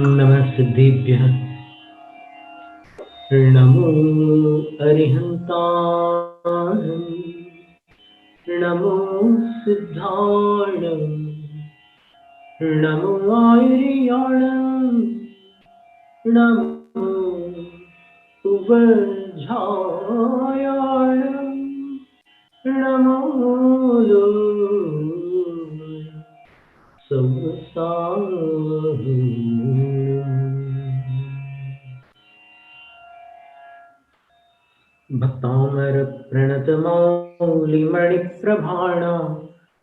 नमः सिद्धेभ्यः नमो अरिहन्ताय नमो सिद्धाय नमो आयुर्याय नमो उवझाय नमो संसार भक्तामर प्रणतमौलिमणिप्रभाणा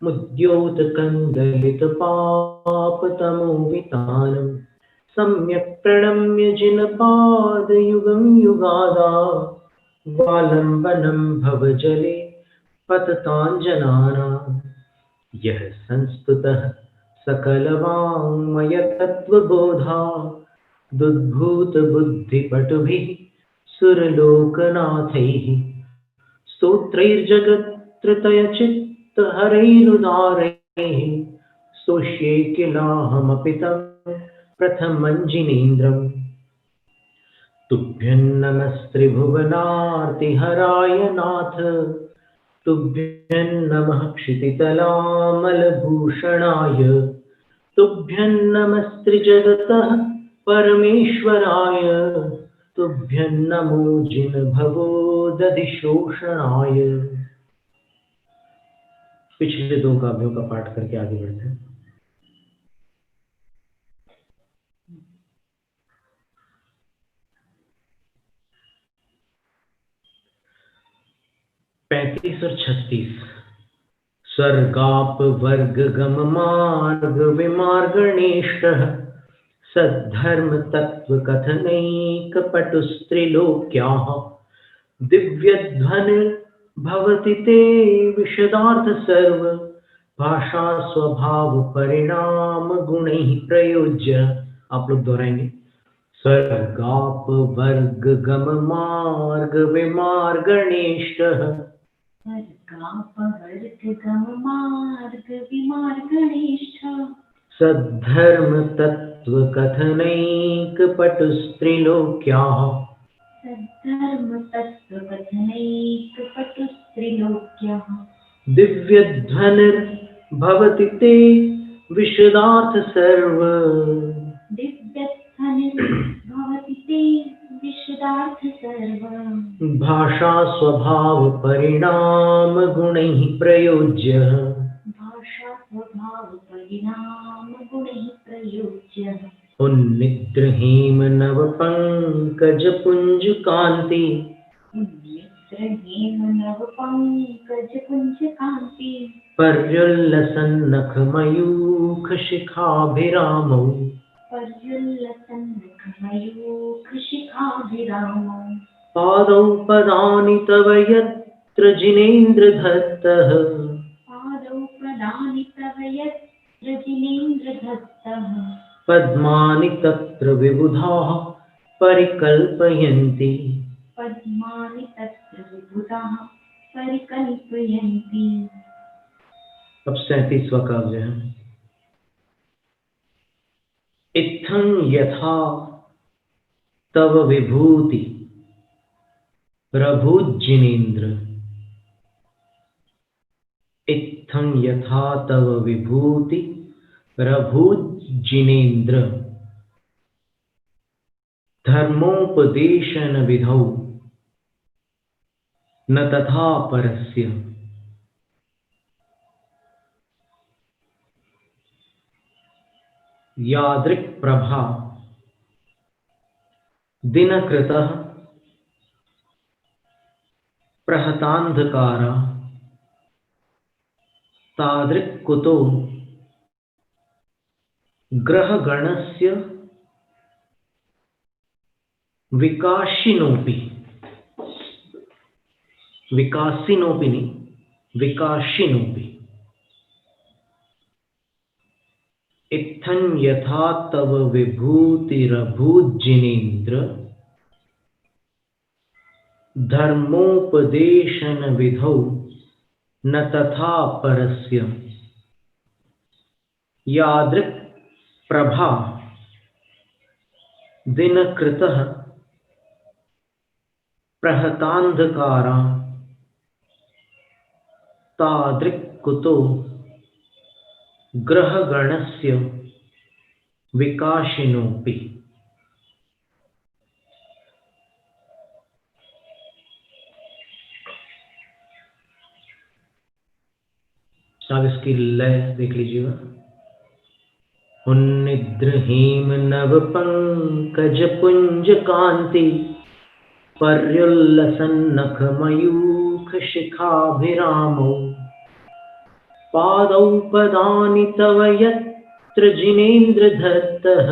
मुद्योतकन्दलितपापतमोवितानम् सम्यक् प्रणम्य जिनपादयुगं युगादा वालम्बनं भवजले पतताञ्जनानां यः संस्तुतः सकलवाङ्मयतत्त्वबोधा दुद्भूतबुद्धिपटुभिः सुरलोकनाथैः स्तोत्रैर्जगत्त्रतयचित्तहरैरुदारैः स्तोष्ये किलाहमपि तं प्रथमं जिनेन्द्रम् तुभ्यं नमस्त्रिभुवनार्तिहराय नाथ तुभ्यं नमः क्षितितलामलभूषणाय तुभ्यं नमस्त्रिजगतः परमेश्वराय तुभ्यं नमो जिनभवो दधिशोषणाय। पिछले दो काव्यों का पाठ करके आगे बढ़ते हैं। पैंतीस और 36 स्वर्गाप वर्ग गम मार्ग विमार्गणेष्टः सद्धर्म तत्व कथनैक पटुस्त्रिलोक्याः दिव्यध्वनिर्भवति ते विशदार्थ सर्व भाषा स्वभाव परिणाम गुणैः प्रयोज्य। आप लोग दोहराएंगे। स्वर्गाप वर्ग गम मार्ग विमार्गणेष्टः सद्धर्म तत्व कथनैक पटुस्त्रिलोक्याः दिव्यध्वनिर्भवति ते विशदार्थ सर्व भाषा स्वभाव परिणाम गुणैः प्रयोज्य। उन्निद्रहेम नव पंकज पुंज कांति पर्युल्लसन नख मयूख शिखाभिरामौ पादौ पदानि तव यत्र जिनेन्द्र धत्तः पद्मानि तत्र विबुधाः परिकल्पयन्ति। अब 37वां काव्य है। इत्थं यथा तव विभूति प्रभुजिनेन्द्र इत्थं यथा तव विभूति प्रभुजिनेन्द्र धर्मोपदेशन विधौ न तथा परस्य यादृक् प्रभा दिनकृतः प्रहतान्धकारा तादृक् कुतो ग्रहगणस्य विकासिनोपि इत्थं यथा तव विभूतिरभूज्जिनेन्द्र धर्मोपदेशन विधौ न तथा परस्य यादृक् प्रभा दिनकृतः प्रहतान्धकारा तादृक्कुतो ग्रहगणस्य विकाशिनोऽपि। अब इसकी लय देख लीजिएगा। उन्निद्रहीम नव पंकज पुंज कांति पर्युल्लसन्नख मयूख शिखाभिरामौ पादौ पदानि तव यत्र जिनेन्द्र धत्तः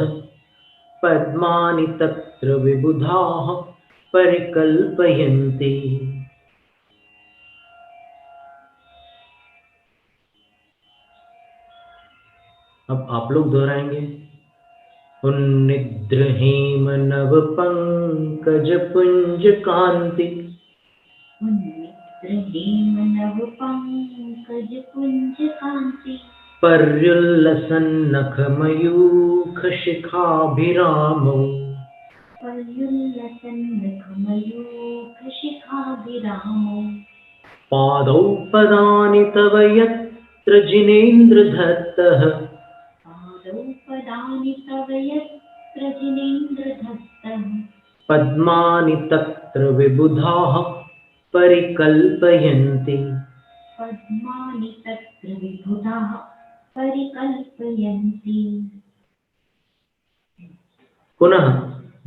पद्मानि तत्र विबुधाः परिकल्पयन्ति। अब आप लोग दोहराएंगे। उन्निद्रहीम नव पंकज पुंज कांति उन्निद्रहीम नव पंकज पुंज कांति पर्युल्लसन्नख मयूख शिखाभिरामौ पर्युल्लसन्नख मयूख शिखाभिरामौ पादौ पदानि तव यत्र जिनेन्द्र धत्तः पादौ पदानि तव यत्र जिनेन्द्र धत्तः पद्मानि तत्र विबुधाः परिकल्पयन्ति। पद्मानि तत्र विबुधाः परिकल्पयन्ति। पुनः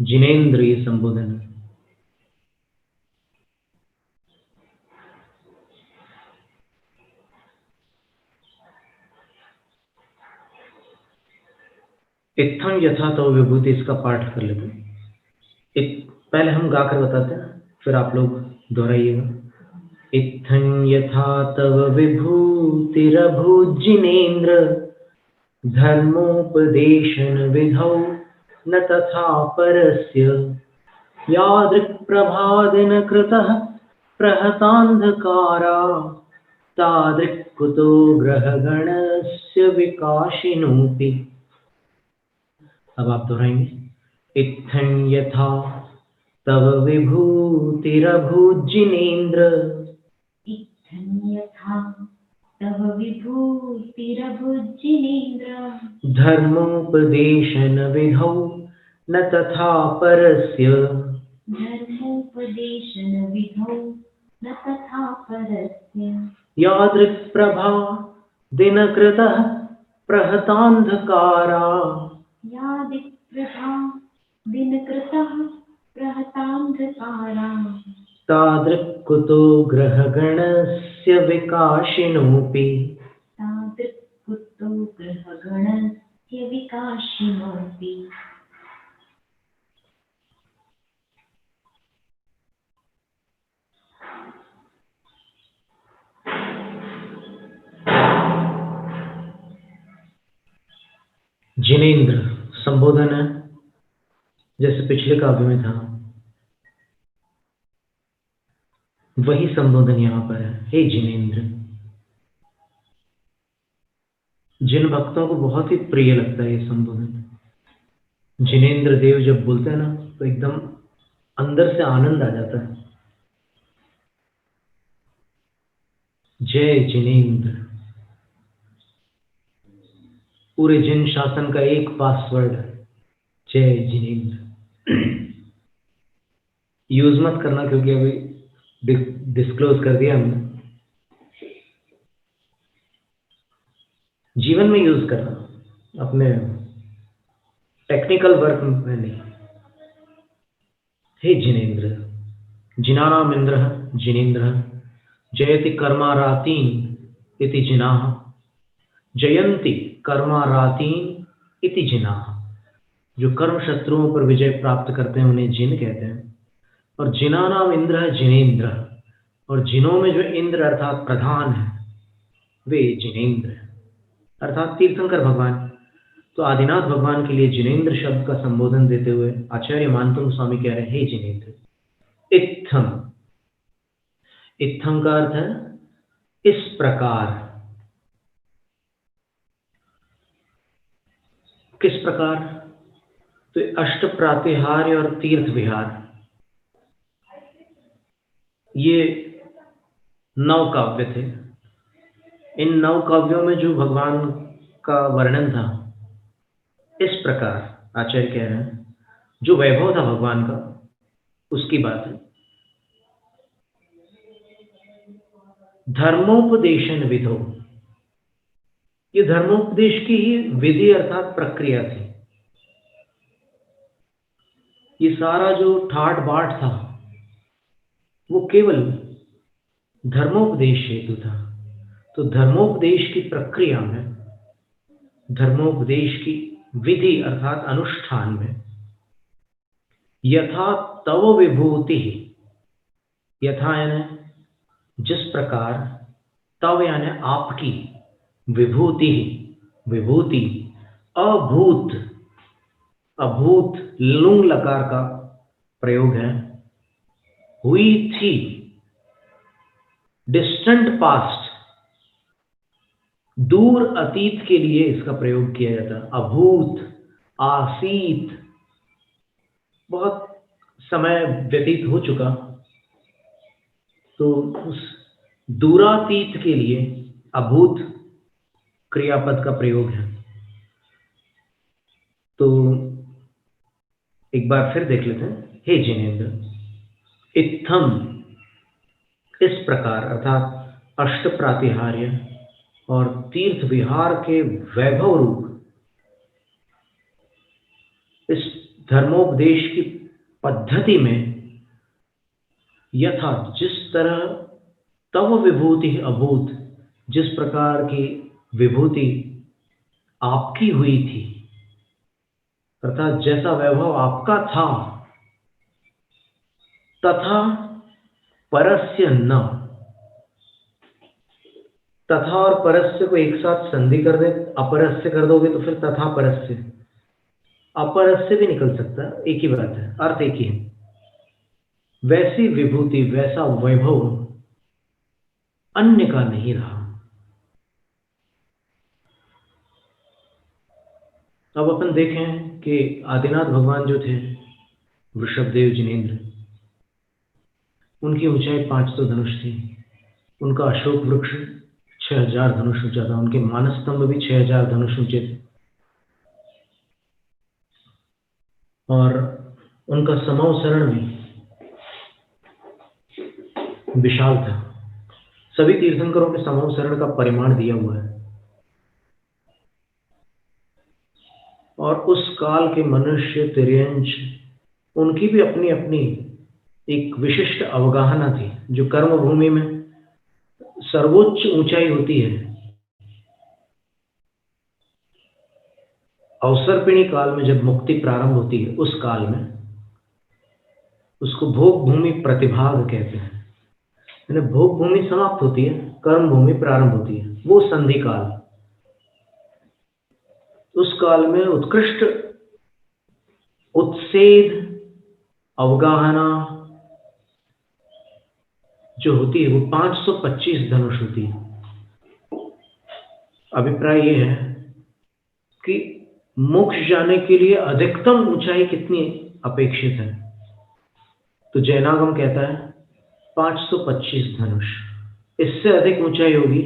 जिनेन्द्र ये संबोधन है। इत्थं यथा तो विभूति, इसका पाठ कर लेते हैं। पहले हम गाकर बताते हैं, फिर आप लोग दोहराइएगा। इत्थं यथा तव विभूतिरभूज्जिनेन्द्र धर्मोपदेशन विधौ न तथा परस्य यादृक्प्रभादिन कृतः प्रहतान्धकारा तादृक्कुतो ग्रहगणस्य विकाशिनोऽपि। अब आप दोहराएंगे। इत्थं यथा तव विभूतिरभूज्जिनेन्द्र इत्थं यथा तव विभूतिरभूज्जिनेन्द्र धर्मोपदेशन विधौ न तथा परस्य धर्मोपदेशन विधौ न तथा परस्य यादृक्प्रभा दिनकृतः प्रहतान्धकारा यादृक्प्रभा दिनकृतः प्रहतान्धकारा तादृक्कुतो ग्रहगणस्य विकाशिनोऽपि। तादृक्कुतो ग्रहगणस्य विकाशिनोऽपि। जिनेन्द्र संबोधन है, जैसे पिछले काव्य में था वही संबोधन यहाँ पर है। हे जिनेन्द्र। जिन भक्तों को बहुत ही प्रिय लगता है ये संबोधन, जिनेन्द्र देव जब बोलते हैं ना तो एकदम अंदर से आनंद आ जाता है। जय जिनेन्द्र। पूरे जिन शासन का एक पासवर्ड है, जय जिनेन्द्र। यूज मत करना क्योंकि अभी डिस्क्लोज कर दिया हमने। जीवन में यूज करना, अपने टेक्निकल वर्क में नहीं। हे जिनेन्द्र। जिनानाम इंद्रः जिनेन्द्रः जयति कर्मारातीन इति जिनाः जयंती कर्मारातीन इति जिनाः। जो कर्म शत्रुओं पर विजय प्राप्त करते हैं उन्हें जिन कहते हैं। और जिनानाम इंद्र जिनेन्द्र, और जिनों में जो इंद्र अर्थात प्रधान है वे जिनेन्द्र है, अर्थात तीर्थंकर भगवान। तो आदिनाथ भगवान के लिए जिनेन्द्र शब्द का संबोधन देते हुए आचार्य मानतुंग स्वामी कह रहे हैं, हे जिनेन्द्र। इत्थम, इत्थम का अर्थ है इस प्रकार। किस प्रकार? तो तो अष्ट प्रातिहार्य और तीर्थ विहार, ये 9 काव्य थे। इन 9 काव्यों में जो भगवान का वर्णन था, इस प्रकार आचार्य कह रहे हैं, जो वैभव था भगवान का, उसकी बात है। धर्मोपदेशन विधो, ये धर्मोपदेश की ही विधि अर्थात प्रक्रिया थी। ये सारा जो ठाट बाट था वो केवल धर्मोपदेश हेतु था। तो धर्मोपदेश की प्रक्रिया में, धर्मोपदेश की विधि अर्थात अनुष्ठान में, यथा तव विभूति, यथा यानी जिस प्रकार, तव यानी आपकी, विभूति विभूति, अभूत, अभूत लुंग लकार का प्रयोग है, हुई थी, डिस्टेंट पास्ट, दूर अतीत के लिए इसका प्रयोग किया जाता है। अभूत, आसीत, बहुत समय व्यतीत हो चुका, तो उस दूरातीत के लिए अभूत क्रियापद का प्रयोग है। तो एक बार फिर देख लेते हैं। हे जिनेंद्र, इत्थम, इस प्रकार अर्थात अष्ट प्रातिहार्य और तीर्थ विहार के वैभव रूप इस धर्मोपदेश की पद्धति में, यथा जिस तरह, तव विभूति अभूत, जिस प्रकार की विभूति आपकी हुई थी, अर्थात जैसा वैभव आपका था, तथा परस्य न, तथा और परस्य को एक साथ संधि कर दे, अपरस्य कर दोगे तो फिर तथा परस्य, अपरस्य भी निकल सकता है, एक ही बात है, अर्थ एक ही है। वैसी विभूति, वैसा वैभव अन्य का नहीं रहा। अब अपन देखें कि आदिनाथ भगवान जो थे, वृषभदेव जिनेंद्र, उनकी ऊंचाई 500 धनुष थी। उनका अशोक वृक्ष 6000 धनुष ऊंचा था। उनके मानस स्तंभ भी 6000 धनुष ऊंचे थे। और उनका समव शरण भी विशाल था। सभी तीर्थंकरों के समव शरण का परिमाण दिया हुआ है। और उस काल के मनुष्य, तिर्यंच, उनकी भी अपनी अपनी एक विशिष्ट अवगाहना थी। जो कर्म भूमि में सर्वोच्च ऊंचाई होती है, अवसर्पिणी काल में जब मुक्ति प्रारंभ होती है, उस काल में उसको भोग भूमि प्रतिभाग कहते हैं। यानी भोग भूमि समाप्त होती है, कर्म भूमि प्रारंभ होती है, वो संधि काल। उस काल में उत्कृष्ट उत्सेद अवगाहना जो होती है वो 525 धनुष होती है। अभिप्राय ये है कि मोक्ष जाने के लिए अधिकतम ऊंचाई कितनी अपेक्षित है, तो जैनागम कहता है 525 धनुष। इससे अधिक ऊंचाई होगी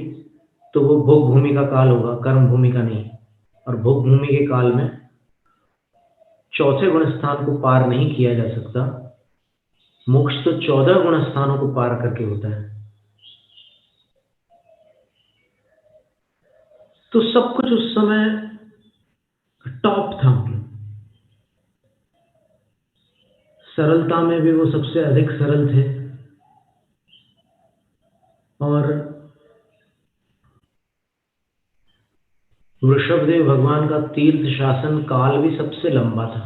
तो वो भोग भूमि का काल होगा, कर्म भूमि का नहीं। और भोग भूमि के काल में चौथे गुण स्थान को पार नहीं किया जा सकता। मोक्ष तो 14 गुण स्थानों को पार करके होता है। तो सब कुछ उस समय टॉप था। सरलता में भी वो सबसे अधिक सरल थे। और वृषभदेव भगवान का तीर्थ शासन काल भी सबसे लंबा था।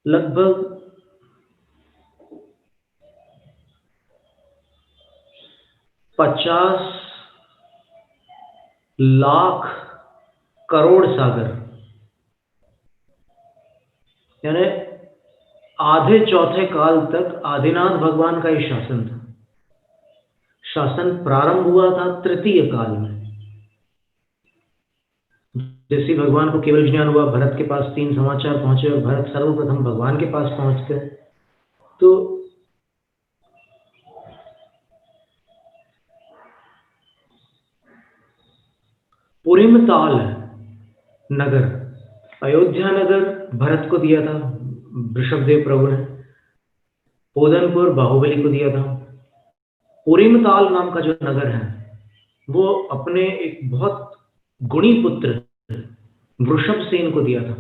लगभग 50 लाख करोड़ सागर, यानी आधे चौथे काल तक आदिनाथ भगवान का ही शासन था। शासन प्रारंभ हुआ था तृतीय काल में, जैसे भगवान को केवल ज्ञान हुआ, भरत के पास 3 समाचार पहुंचे और भरत सर्वप्रथम भगवान के पास पहुंचते हैं। तो पुरीमताल नगर, अयोध्या नगर भरत को दिया था वृषभदेव प्रभु ने, पोदनपुर बाहुबली को दिया था। पुरीमताल नाम का जो नगर है वो अपने एक बहुत गुणी पुत्र वृषभसेन को दिया था।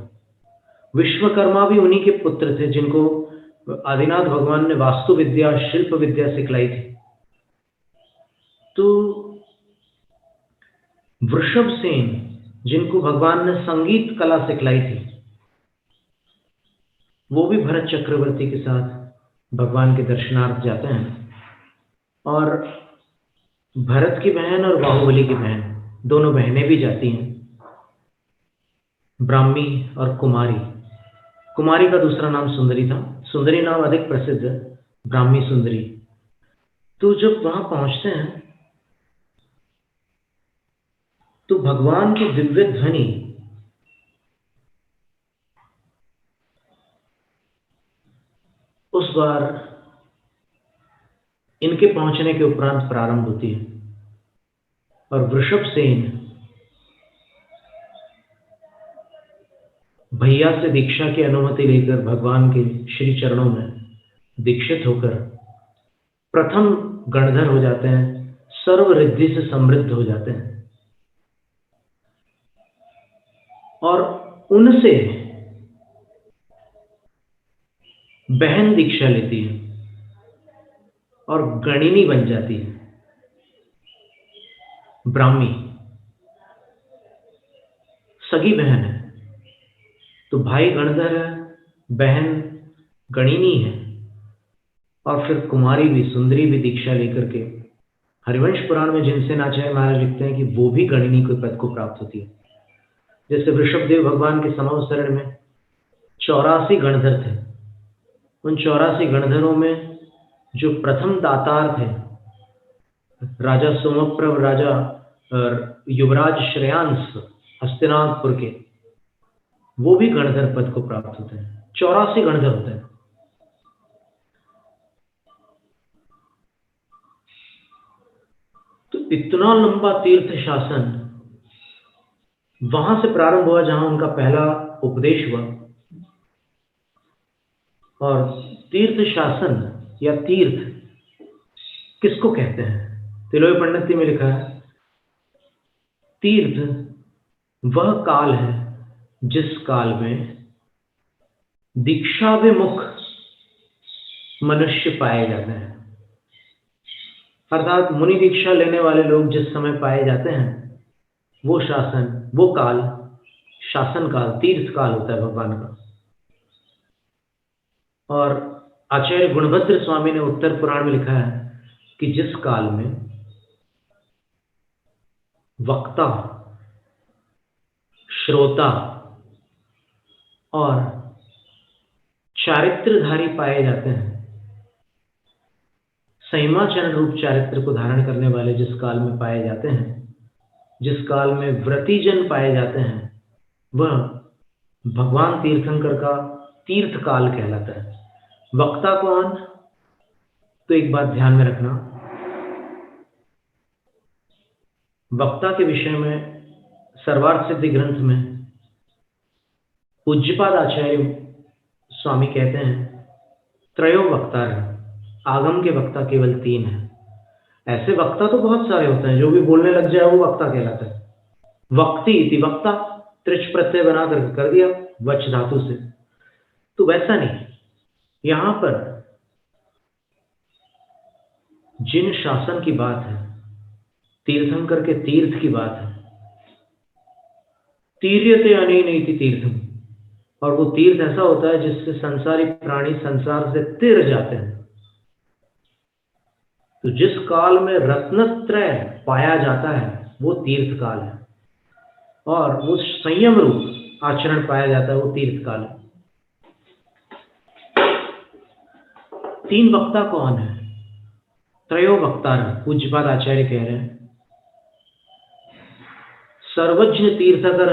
विश्वकर्मा भी उन्हीं के पुत्र थे जिनको आदिनाथ भगवान ने वास्तु विद्या, शिल्प विद्या सिखलाई थी। तो वृषभसेन जिनको भगवान ने संगीत कला सिखलाई थी, वो भी भरत चक्रवर्ती के साथ भगवान के दर्शनार्थ जाते हैं। और भरत की बहन और बाहुबली की बहन, दोनों बहनें भी जाती हैं, ब्राह्मी और कुमारी। कुमारी का दूसरा नाम सुंदरी था, सुंदरी नाम अधिक प्रसिद्ध है, ब्राह्मी सुंदरी। तो जब वहां पहुंचते हैं तो भगवान की दिव्य ध्वनि उस बार इनके पहुंचने के उपरांत प्रारंभ होती है। और वृषभसेन भैया से दीक्षा की अनुमति लेकर भगवान के श्री चरणों में दीक्षित होकर प्रथम गणधर हो जाते हैं, सर्व रिद्धि से समृद्ध हो जाते हैं। और उनसे बहन दीक्षा लेती है और गणिनी बन जाती है, ब्राह्मी सगी बहन है। तो भाई गणधर है, बहन गणिनी है, और फिर कुमारी भी, सुंदरी भी दीक्षा लेकर के हरिवंश पुराण में जिनसे नाचार्य महाराज लिखते हैं कि वो भी गणिनी के पद को प्राप्त होती है। जैसे वृषभदेव भगवान के समवसरण में 84 गणधर थे, उन 84 गणधरों में जो प्रथम दातार थे, राजा सोमप्रभ, राजा युवराज श्रेयांस हस्तिनापुर के, वो भी गणधर पद को प्राप्त होते हैं। 84 गणधर होते हैं। तो इतना लंबा तीर्थ शासन वहां से प्रारंभ हुआ जहां उनका पहला उपदेश हुआ। और तीर्थ शासन या तीर्थ किसको कहते हैं? तिलोई पंडित में लिखा है, तीर्थ वह काल है जिस काल में दीक्षा विमुख मनुष्य पाए जाते हैं। अर्थात मुनि दीक्षा लेने वाले लोग जिस समय पाए जाते हैं, वो शासन, वो काल शासन काल, तीर्थ काल होता है भगवान का। और आचार्य गुणभद्र स्वामी ने उत्तर पुराण में लिखा है कि जिस काल में वक्ता, श्रोता और चारित्रधारी पाए जाते हैं, संयमाचरण रूप चारित्र को धारण करने वाले जिस काल में पाए जाते हैं, जिस काल में व्रतीजन पाए जाते हैं, वह भगवान तीर्थंकर का तीर्थ काल कहलाता है। वक्ता कौन? तो एक बात ध्यान में रखना, वक्ता के विषय में सर्वार्थ सिद्धि ग्रंथ में पूज्यपाद आचार्य स्वामी कहते हैं, त्रयो वक्ता है, आगम के वक्ता केवल 3 हैं। ऐसे वक्ता तो बहुत सारे होते हैं, जो भी बोलने लग जाए वो वक्ता कहलाता है। वक्ति इति वक्ता, त्रिच प्रत्यय बना कर दिया वच धातु से। तो वैसा नहीं, यहां पर जिन शासन की बात है, तीर्थंकर के तीर्थ की बात है, तीर्यते अनेनैति तीर्थम, और वो तीर्थ ऐसा होता है जिससे संसारी प्राणी संसार से तिर जाते हैं। तो जिस काल में रत्नत्रय पाया जाता है वो तीर्थ काल है, और वो संयम रूप आचरण पाया जाता है वो तीर्थ काल है। 3 वक्ता कौन है? त्रयो वक्ता, पूज्यपाद आचार्य कह रहे हैं, सर्वज्ञ तीर्थकर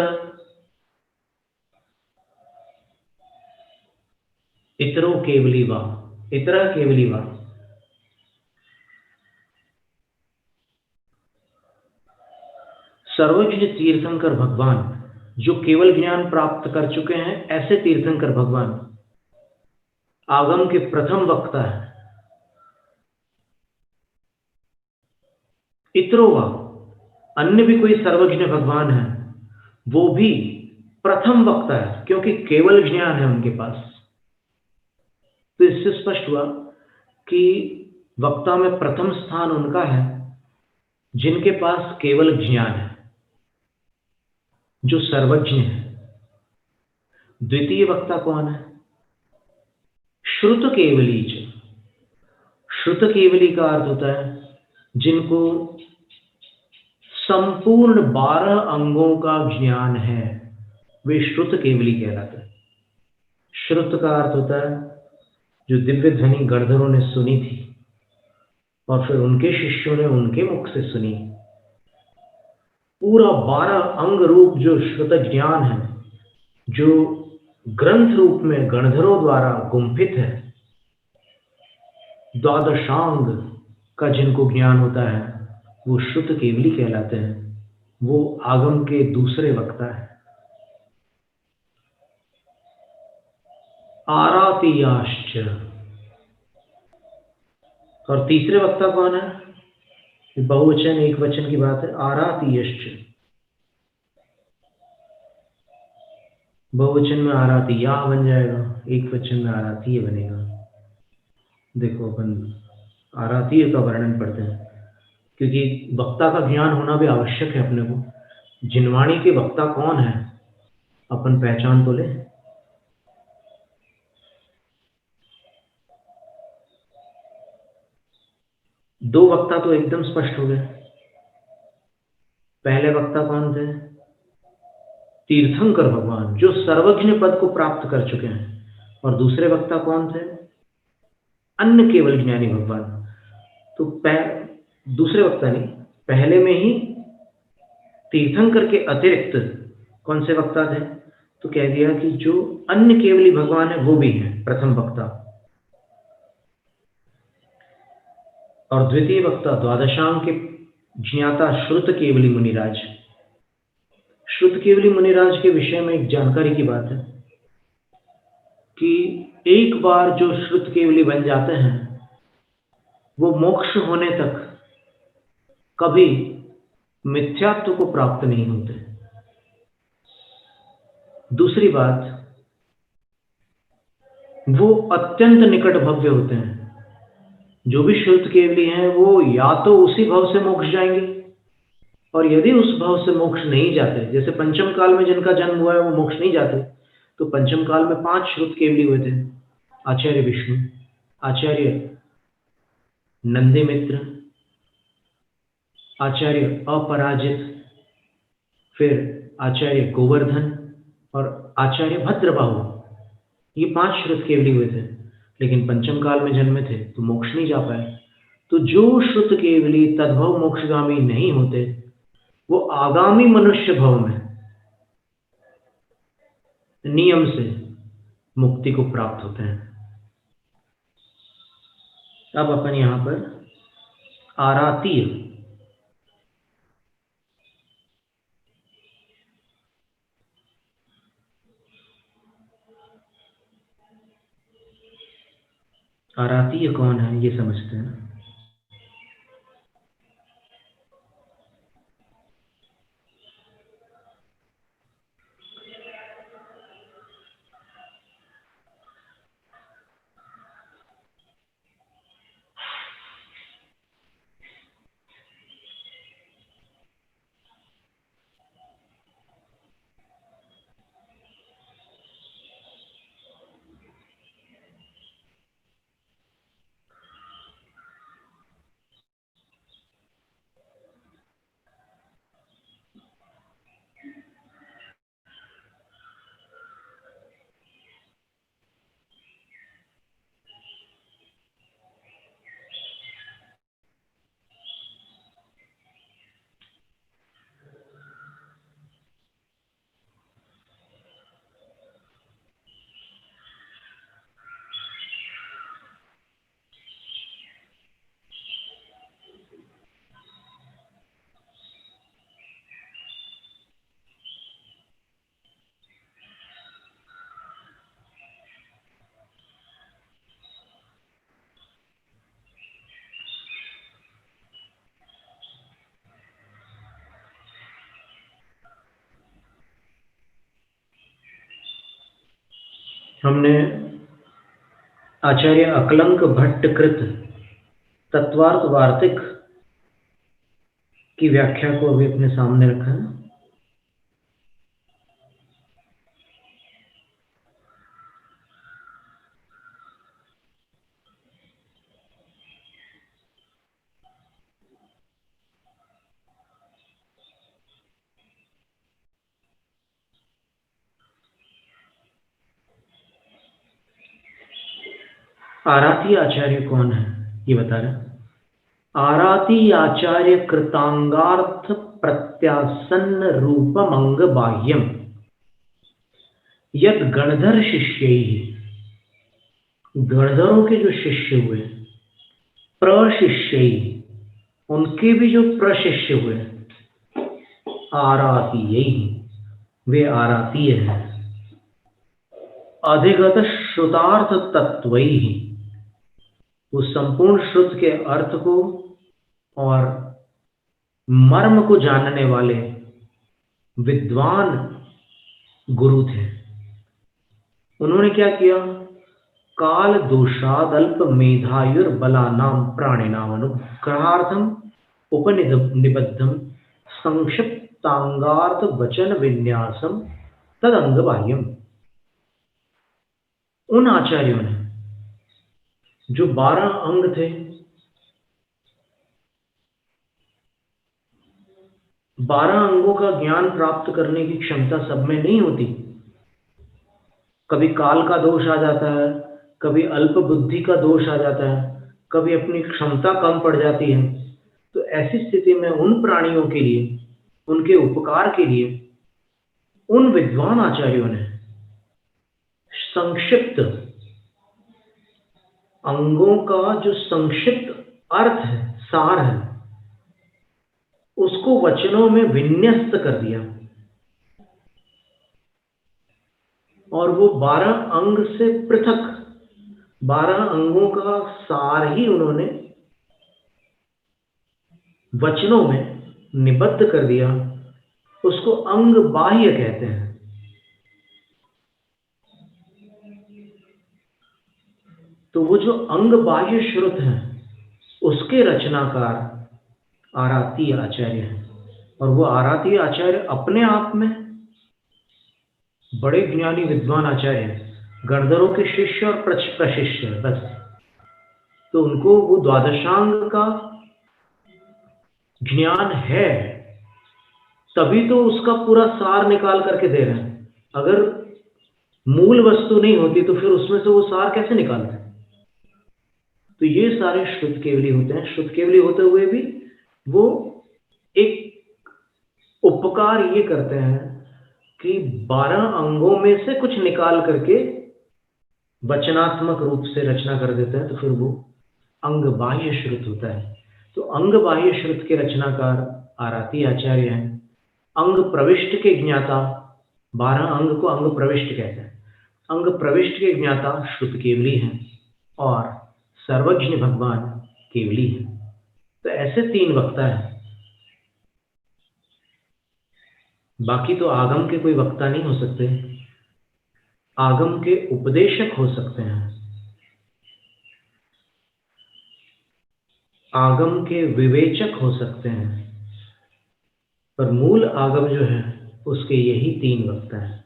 इतरो केवली वा, इतरा केवली वा। सर्वज्ञ तीर्थंकर भगवान जो केवल ज्ञान प्राप्त कर चुके हैं, ऐसे तीर्थंकर भगवान आगम के प्रथम वक्ता है। इतरोवा, अन्य भी कोई सर्वज्ञ भगवान है, वो भी प्रथम वक्ता है, क्योंकि केवल ज्ञान है उनके पास। तो इससे स्पष्ट हुआ कि वक्ता में प्रथम स्थान उनका है जिनके पास केवल ज्ञान है, जो सर्वज्ञ है। द्वितीय वक्ता कौन है? श्रुत केवली। श्रुत केवली का अर्थ होता है जिनको संपूर्ण 12 अंगों का ज्ञान है, वे श्रुत केवली कहलाते हैं। श्रुत का अर्थ होता है जो दिव्य ध्वनि गणधरों ने सुनी थी और फिर उनके शिष्यों ने उनके मुख से सुनी। पूरा 12 अंग रूप जो श्रुत ज्ञान है, जो ग्रंथ रूप में गणधरों द्वारा गुंफित है, द्वादशांग का जिनको ज्ञान होता है, वो श्रुत केवली कहलाते हैं। वो आगम के दूसरे वक्ता है। आरातीयाश्च, और तीसरे वक्ता कौन है? बहुवचन एक वचन की बात है। आरातीयश्च, बहुवचन में आरातीया बन जाएगा, एक वचन में आरातीय बनेगा। देखो अपन आरातीय का वर्णन पढ़ते हैं, क्योंकि वक्ता का ज्ञान होना भी आवश्यक है अपने को। जिनवाणी के वक्ता कौन है अपन पहचान तो ले। दो वक्ता तो एकदम स्पष्ट हो गए। पहले वक्ता कौन थे? तीर्थंकर भगवान जो सर्वज्ञ पद को प्राप्त कर चुके हैं। और दूसरे वक्ता कौन थे? अन्य केवल ज्ञानी भगवान। तो दूसरे वक्ता नहीं, पहले में ही तीर्थंकर के अतिरिक्त कौन से वक्ता थे? तो कह दिया कि जो अन्य केवली भगवान है वो भी है प्रथम वक्ता। और द्वितीय वक्ता द्वादशांग के ज्ञाता श्रुत केवली मुनिराज। श्रुत केवली मुनिराज के विषय में एक जानकारी की बात है कि एक बार जो श्रुत केवली बन जाते हैं वो मोक्ष होने तक कभी मिथ्यात्व को प्राप्त नहीं होते। दूसरी बात, वो अत्यंत निकट भव्य होते हैं। जो भी श्रुत केवली हैं वो या तो उसी भव से मोक्ष जाएंगे, और यदि उस भव से मोक्ष नहीं जाते, जैसे पंचम काल में जिनका जन्म हुआ है वो मोक्ष नहीं जाते, तो पंचम काल में 5 श्रुत केवली हुए थे। आचार्य विष्णु, आचार्य नंदीमित्र, आचार्य अपराजित, फिर आचार्य गोवर्धन और आचार्य भद्रबाहु। ये 5 श्रुत केवली हुए थे, लेकिन पंचम काल में जन्मे थे तो मोक्ष नहीं जा पाए। तो जो श्रुत केवली तद्भव मोक्षगामी नहीं होते, वो आगामी मनुष्य भव में नियम से मुक्ति को प्राप्त होते हैं। अब अपन यहां पर आरातीय, आरातीय कौन है ये समझते हैं। हमने आचार्य अकलंक भट्ट कृत तत्वार्थ वार्तिक की व्याख्या को अभी अपने सामने रखा है। आराती आचार्य कौन है ये बता रहे हैं। आराती आचार्य कृतांगार्थ प्रत्यासन्न रूपमंग बाह्यम यद गणधर शिष्य, गणधरों के जो शिष्य हुए, प्रशिष्य उनके भी जो प्रशिष्य हुए, आरातीय वे आरातीय हैं। अधिगत श्रुतार्थ तत्वैहि वो संपूर्ण श्रुत के अर्थ को और मर्म को जानने वाले विद्वान गुरु थे। उन्होंने क्या किया? काल दोषादल्प मेधायुर बलानाम प्राणिनाम अनुग्रहार्थम उपनिबद्धम संक्षिप्तांगार्थ वचन विन्यासम तदंग बाह्यम। उन आचार्यों ने जो 12 अंग थे, 12 अंगों का ज्ञान प्राप्त करने की क्षमता सब में नहीं होती। कभी काल का दोष आ जाता है, कभी अल्प बुद्धि का दोष आ जाता है, कभी अपनी क्षमता कम पड़ जाती है। तो ऐसी स्थिति में उन प्राणियों के लिए, उनके उपकार के लिए उन विद्वान आचार्यों ने संक्षिप्त अंगों का जो संक्षिप्त अर्थ है, सार है, उसको वचनों में विन्यस्त कर दिया और वो 12 अंग से पृथक 12 अंगों का सार ही उन्होंने वचनों में निबद्ध कर दिया। उसको अंग बाह्य कहते हैं। तो वो जो अंग बाह्य श्रुत है उसके रचनाकार आराती आचार्य हैं। और वो आराती आचार्य अपने आप में बड़े ज्ञानी विद्वान आचार्य हैं, गणधरों के शिष्य और प्रशिष्य बस। तो उनको वो द्वादशांग का ज्ञान है, तभी तो उसका पूरा सार निकाल करके दे रहे हैं। अगर मूल वस्तु नहीं होती तो फिर उसमें से वो सार कैसे निकालते? तो ये सारे श्रुत केवली होते हैं। श्रुत केवली होते हुए भी वो एक उपकार ये करते हैं कि 12 अंगों में से कुछ निकाल करके वचनात्मक रूप से रचना कर देते हैं। तो फिर वो अंग बाह्य श्रुत होता है। तो अंग बाह्य श्रुत के रचनाकार आराती आचार्य हैं। अंग प्रविष्ट के ज्ञाता, 12 अंग को अंग प्रविष्ट कहते हैं। अंग प्रविष्ट के ज्ञाता श्रुत केवली हैं और सर्वज्ञ भगवान केवली हैं। तो ऐसे 3 वक्ता हैं। बाकी तो आगम के कोई वक्ता नहीं हो सकते, आगम के उपदेशक हो सकते हैं, आगम के विवेचक हो सकते हैं, पर मूल आगम जो है उसके यही 3 वक्ता हैं।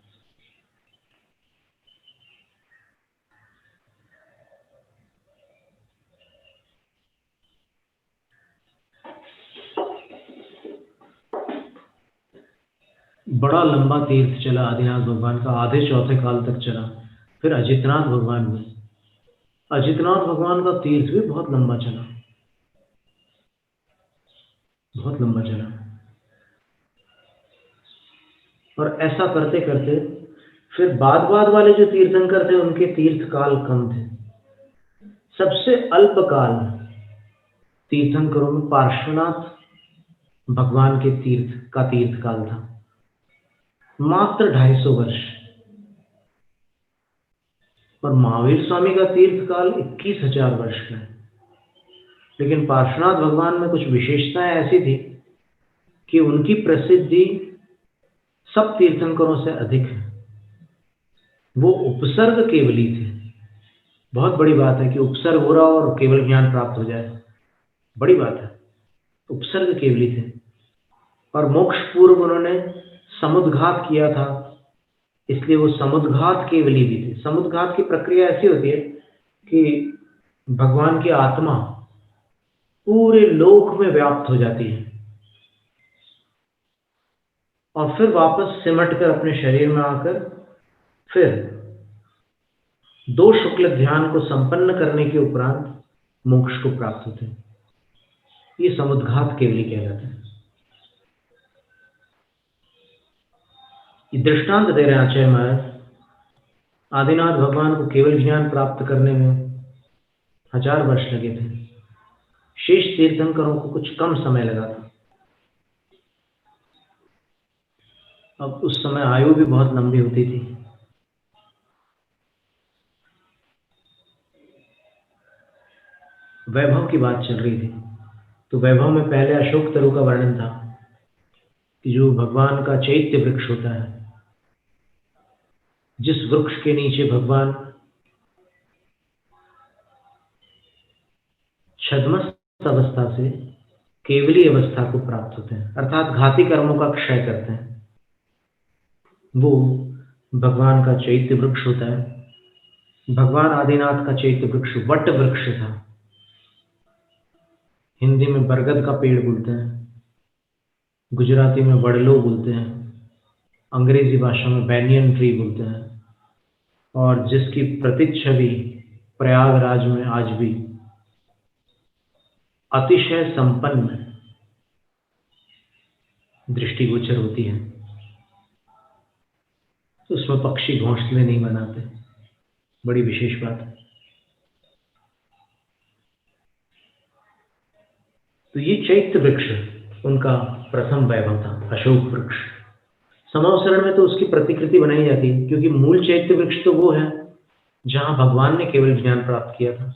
बड़ा लंबा तीर्थ चला आदिनाथ भगवान का, आधे चौथे काल तक चला। फिर अजितनाथ भगवान में, अजितनाथ भगवान का तीर्थ भी बहुत लंबा चला, बहुत लंबा चला। और ऐसा करते करते फिर बाद वाले जो तीर्थंकर थे उनके तीर्थ काल कम थे। सबसे अल्प काल तीर्थंकरों में पार्श्वनाथ भगवान के तीर्थ काल था, मात्र 250 वर्ष। और महावीर स्वामी का तीर्थ काल 21,000 वर्ष का है। लेकिन पार्श्वनाथ भगवान में कुछ विशेषताएं ऐसी थी कि उनकी प्रसिद्धि सब तीर्थंकरों से अधिक है। वो उपसर्ग केवली थे। बहुत बड़ी बात है कि उपसर्ग हो रहा हो और केवल ज्ञान प्राप्त हो जाए, बड़ी बात है। उपसर्ग केवली थे और मोक्ष पूर्व उन्होंने समुद्घात किया था, इसलिए वो समुद्घात केवली भी थे। समुद्घात की प्रक्रिया ऐसी होती है कि भगवान की आत्मा पूरे लोक में व्याप्त हो जाती है और फिर वापस सिमट कर अपने शरीर में आकर फिर दो शुक्ल ध्यान को संपन्न करने के उपरांत मोक्ष को प्राप्त होते हैं। ये समुद्घात केवली कहलाता है। ये दृष्टांत दे रहे हैं आचार्य महाराज। आदिनाथ भगवान को केवल ज्ञान प्राप्त करने में 1000 वर्ष लगे थे, शेष तीर्थंकरों को कुछ कम समय लगा था। अब उस समय आयु भी बहुत लंबी होती थी। वैभव की बात चल रही थी, तो वैभव में पहले अशोक तरु का वर्णन था कि जो भगवान का चैत्य वृक्ष होता है, जिस वृक्ष के नीचे भगवान छद्मस्त अवस्था से केवली अवस्था को प्राप्त होते हैं, अर्थात घाती कर्मों का क्षय करते हैं, वो भगवान का चैत्य वृक्ष होता है। भगवान आदिनाथ का चैत्य वृक्ष वट वृक्ष था। हिंदी में बरगद का पेड़ बोलते हैं, गुजराती में वडलो बोलते हैं, अंग्रेजी भाषा में बैनियन ट्री बोलते हैं, और जिसकी प्रतिच्छवि प्रयागराज में आज भी अतिशय संपन्न दृष्टिगोचर होती है। तो उसमें पक्षी घोंसले नहीं बनाते, बड़ी विशेष बात है। तो ये चैत्य वृक्ष उनका प्रथम वैभव था, अशोक वृक्ष। समावसरण में तो उसकी प्रतिकृति बनाई जाती है, क्योंकि मूल चैत्य वृक्ष तो वो है जहां भगवान ने केवल ज्ञान प्राप्त किया था।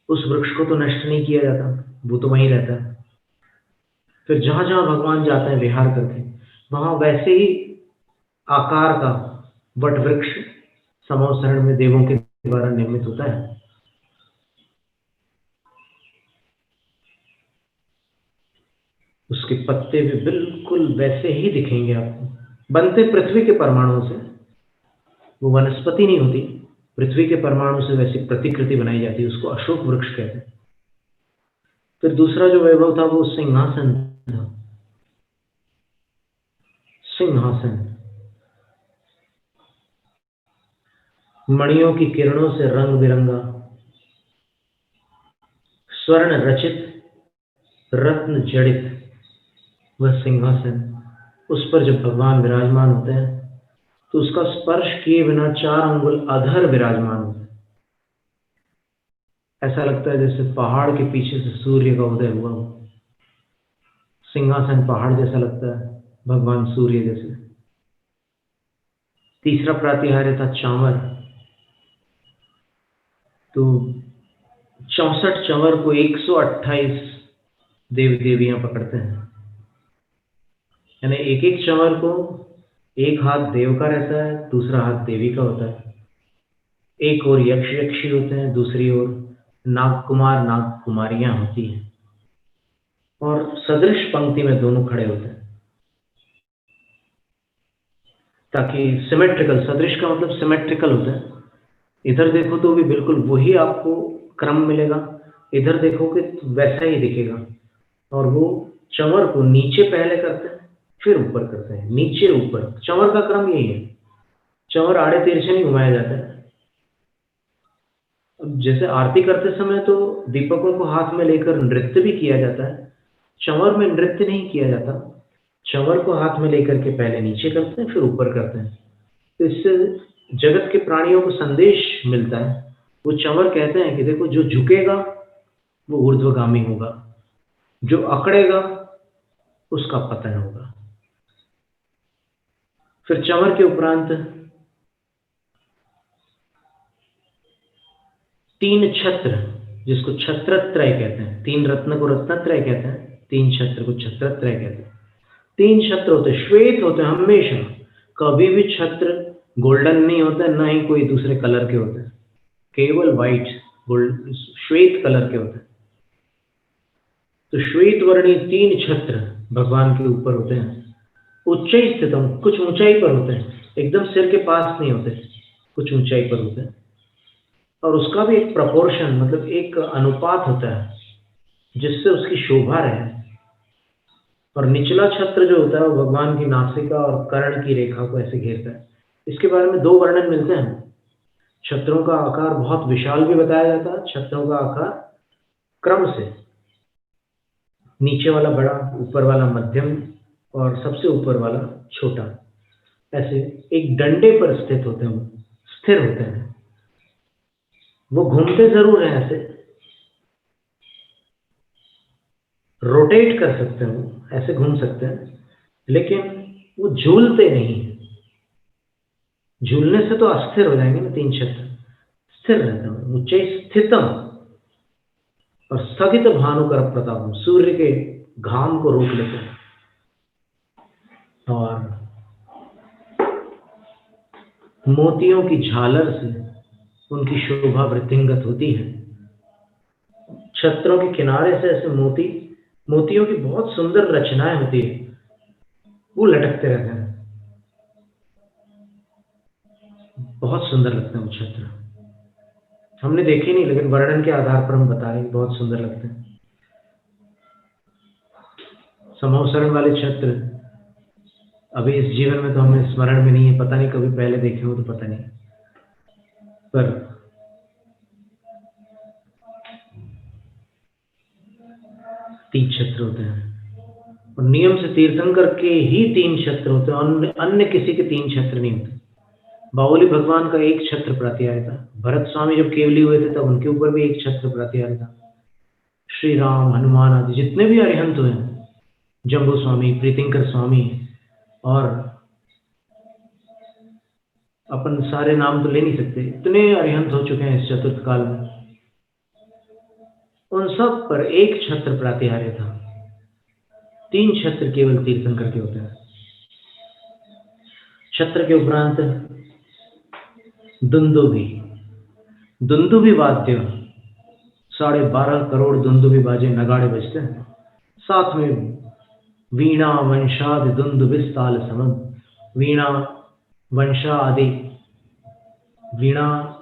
उस वृक्ष को तो नष्ट नहीं किया जाता, वो तो वहीं रहता है। फिर जहां जहां भगवान जाते हैं विहार करके, वहां वैसे ही आकार का वट वृक्ष समावसरण में देवों के द्वारा निर्मित होता है। उसके पत्ते भी बिल्कुल वैसे ही दिखेंगे आपको, बनते पृथ्वी के परमाणुओं से, वो वनस्पति नहीं होती, पृथ्वी के परमाणु से वैसी प्रतिकृति बनाई जाती है, उसको अशोक वृक्ष कहते हैं। फिर दूसरा जो वैभव था वो सिंहासन था। सिंहासन मणियों की किरणों से रंग बिरंगा, स्वर्ण रचित, रत्न जड़ित वह सिंहासन, उस पर जब भगवान विराजमान होते हैं तो उसका स्पर्श किए बिना 4 अंगुल अधर विराजमान होते हैं। ऐसा लगता है जैसे पहाड़ के पीछे से सूर्य का उदय हुआ हो। सिंहासन पहाड़ जैसा लगता है, भगवान सूर्य जैसे। तीसरा प्रातिहार्य था चांवर। तो 64 चंवर को 128 देव देवियां पकड़ते हैं, यानी एक एक चंवर को एक हाथ देव का रहता है, दूसरा हाथ देवी का होता है। एक ओर यक्ष यक्षी होते हैं, दूसरी ओर नागकुमार नाग कुमारियां होती हैं, और सदृश पंक्ति में दोनों खड़े होते हैं, ताकि सिमेट्रिकल, सदृश का मतलब सिमेट्रिकल होता है। इधर देखो तो भी बिल्कुल वही आपको क्रम मिलेगा, इधर देखोगे तो वैसा ही दिखेगा। और वो चंवर को नीचे पहले करते हैं, फिर ऊपर करते हैं, नीचे ऊपर। चंवर का क्रम यही है, चंवर आड़े तिरछे नहीं घुमाया जाता है। अब जैसे आरती करते समय तो दीपकों को हाथ में लेकर नृत्य भी किया जाता है, चंवर में नृत्य नहीं किया जाता। चंवर को हाथ में लेकर के पहले नीचे करते हैं, फिर ऊपर करते हैं। तो इससे जगत के प्राणियों को संदेश मिलता है। वो चंवर कहते हैं कि देखो, जो झुकेगा वो ऊर्ध्वगामी होगा, जो अकड़ेगा उसका पतन होगा। फिर चंवर के उपरांत 3 छत्र, जिसको छत्रत्रय कहते हैं, 3 रत्न को रत्नत्रय कहते हैं, 3 छत्र को छत्रत्रय कहते हैं। 3 छत्र होते, श्वेत होते, हमेशा कभी भी छत्र गोल्डन नहीं होते, ना ही कोई दूसरे कलर के होते हैं, केवल वाइट गोल्ड श्वेत कलर के होते हैं। तो श्वेत वर्णी 3 छत्र भगवान के ऊपर होते हैं। उच्च स्थितम, कुछ ऊंचाई पर होते हैं, एकदम सिर के पास नहीं होते, कुछ ऊंचाई पर होते हैं। और उसका भी एक प्रपोर्शन, मतलब एक अनुपात होता है जिससे उसकी शोभा रहे। और निचला छत्र जो होता है वो भगवान की नासिका और कर्ण की रेखा को ऐसे घेरता है। इसके बारे में 2 वर्णन मिलते हैं। छत्रों का आकार बहुत विशाल भी बताया जाता है, छत्रों का आकार क्रम से नीचे वाला बड़ा, ऊपर वाला मध्यम और सबसे ऊपर वाला छोटा, ऐसे एक डंडे पर स्थित होते हैं, स्थिर होते हैं। वो घूमते जरूर हैं, ऐसे रोटेट कर सकते हैं, वो ऐसे घूम सकते हैं, लेकिन वो झूलते नहीं हैं। झूलने से तो अस्थिर हो जाएंगे ना 3 छत्र, स्थिर रहते हैं। उच्च स्थितम और स्थगित भानुकर प्रताप, सूर्य के घाम को रोक लेते हैं। और मोतियों की झालर से उनकी शोभा वृद्धिंगत होती है। छत्रों के किनारे से ऐसे मोतियों की बहुत सुंदर रचनाएं होती है, वो लटकते रहते हैं, बहुत सुंदर लगते हैं वो छत्र। हमने देखे नहीं, लेकिन वर्णन के आधार पर हम बता रहे हैं, बहुत सुंदर लगते हैं। समोसरण वाले छत्र अभी इस जीवन में तो हमें स्मरण में नहीं है, पता नहीं कभी पहले देखे हो तो पता नहीं, पर 3 छत्र होते हैं। और नियम से तीर्थंकर के ही 3 छत्र होते हैं, अन्य किसी के 3 छत्र नहीं होते। बाहुली भगवान का 1 छत्र प्रातिहार्य था। भरत स्वामी जब केवली हुए थे तब उनके ऊपर भी 1 छत्र प्रातिहार्य था। श्री राम, हनुमान आदि जितने भी अरिहंत हुए हैं, जम्बू स्वामी, प्रीतिंकर स्वामी, और अपन सारे नाम तो ले नहीं सकते, इतने अरिहंत हो चुके हैं इस चतुर्थ काल में, उन सब पर 1 छत्र प्रातिहार्य था। 3 छत्र केवल तीर्थंकर के होते हैं। छत्र के उपरांत दुंदुभी वाद्य, 12.5 करोड़ दुंदुभी बाजे, नगाड़े बजते हैं। साथ में वीणा वंशादि दुंदुभिस्ताल समम, वीणा वंशा आदि, वीणा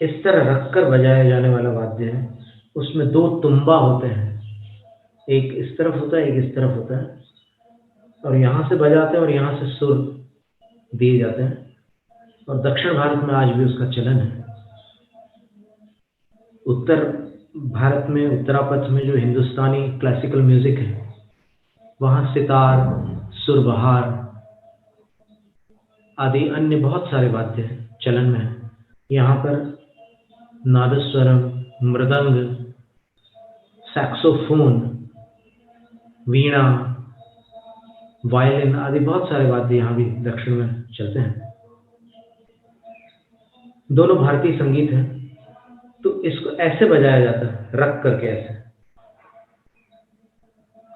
इस तरह रखकर बजाया जाने वाला वाद्य है। उसमें 2 तुम्बा होते हैं, एक इस तरफ होता है, एक इस तरफ होता है, और यहाँ से बजाते हैं और यहाँ से सुर दिए जाते हैं। और दक्षिण भारत में आज भी उसका चलन है। उत्तर भारत में, उत्तरापथ में जो हिंदुस्तानी क्लासिकल म्यूजिक है, वहाँ सितार, सुरबहार आदि अन्य बहुत सारे वाद्य चलन में है। यहाँ पर नादस्वरम, मृदंग, सैक्सोफोन, वीणा, वायलिन आदि बहुत सारे वाद्य यहाँ भी दक्षिण में चलते हैं। दोनों भारतीय संगीत है, तो इसको ऐसे बजाया जाता है, रख करके ऐसे।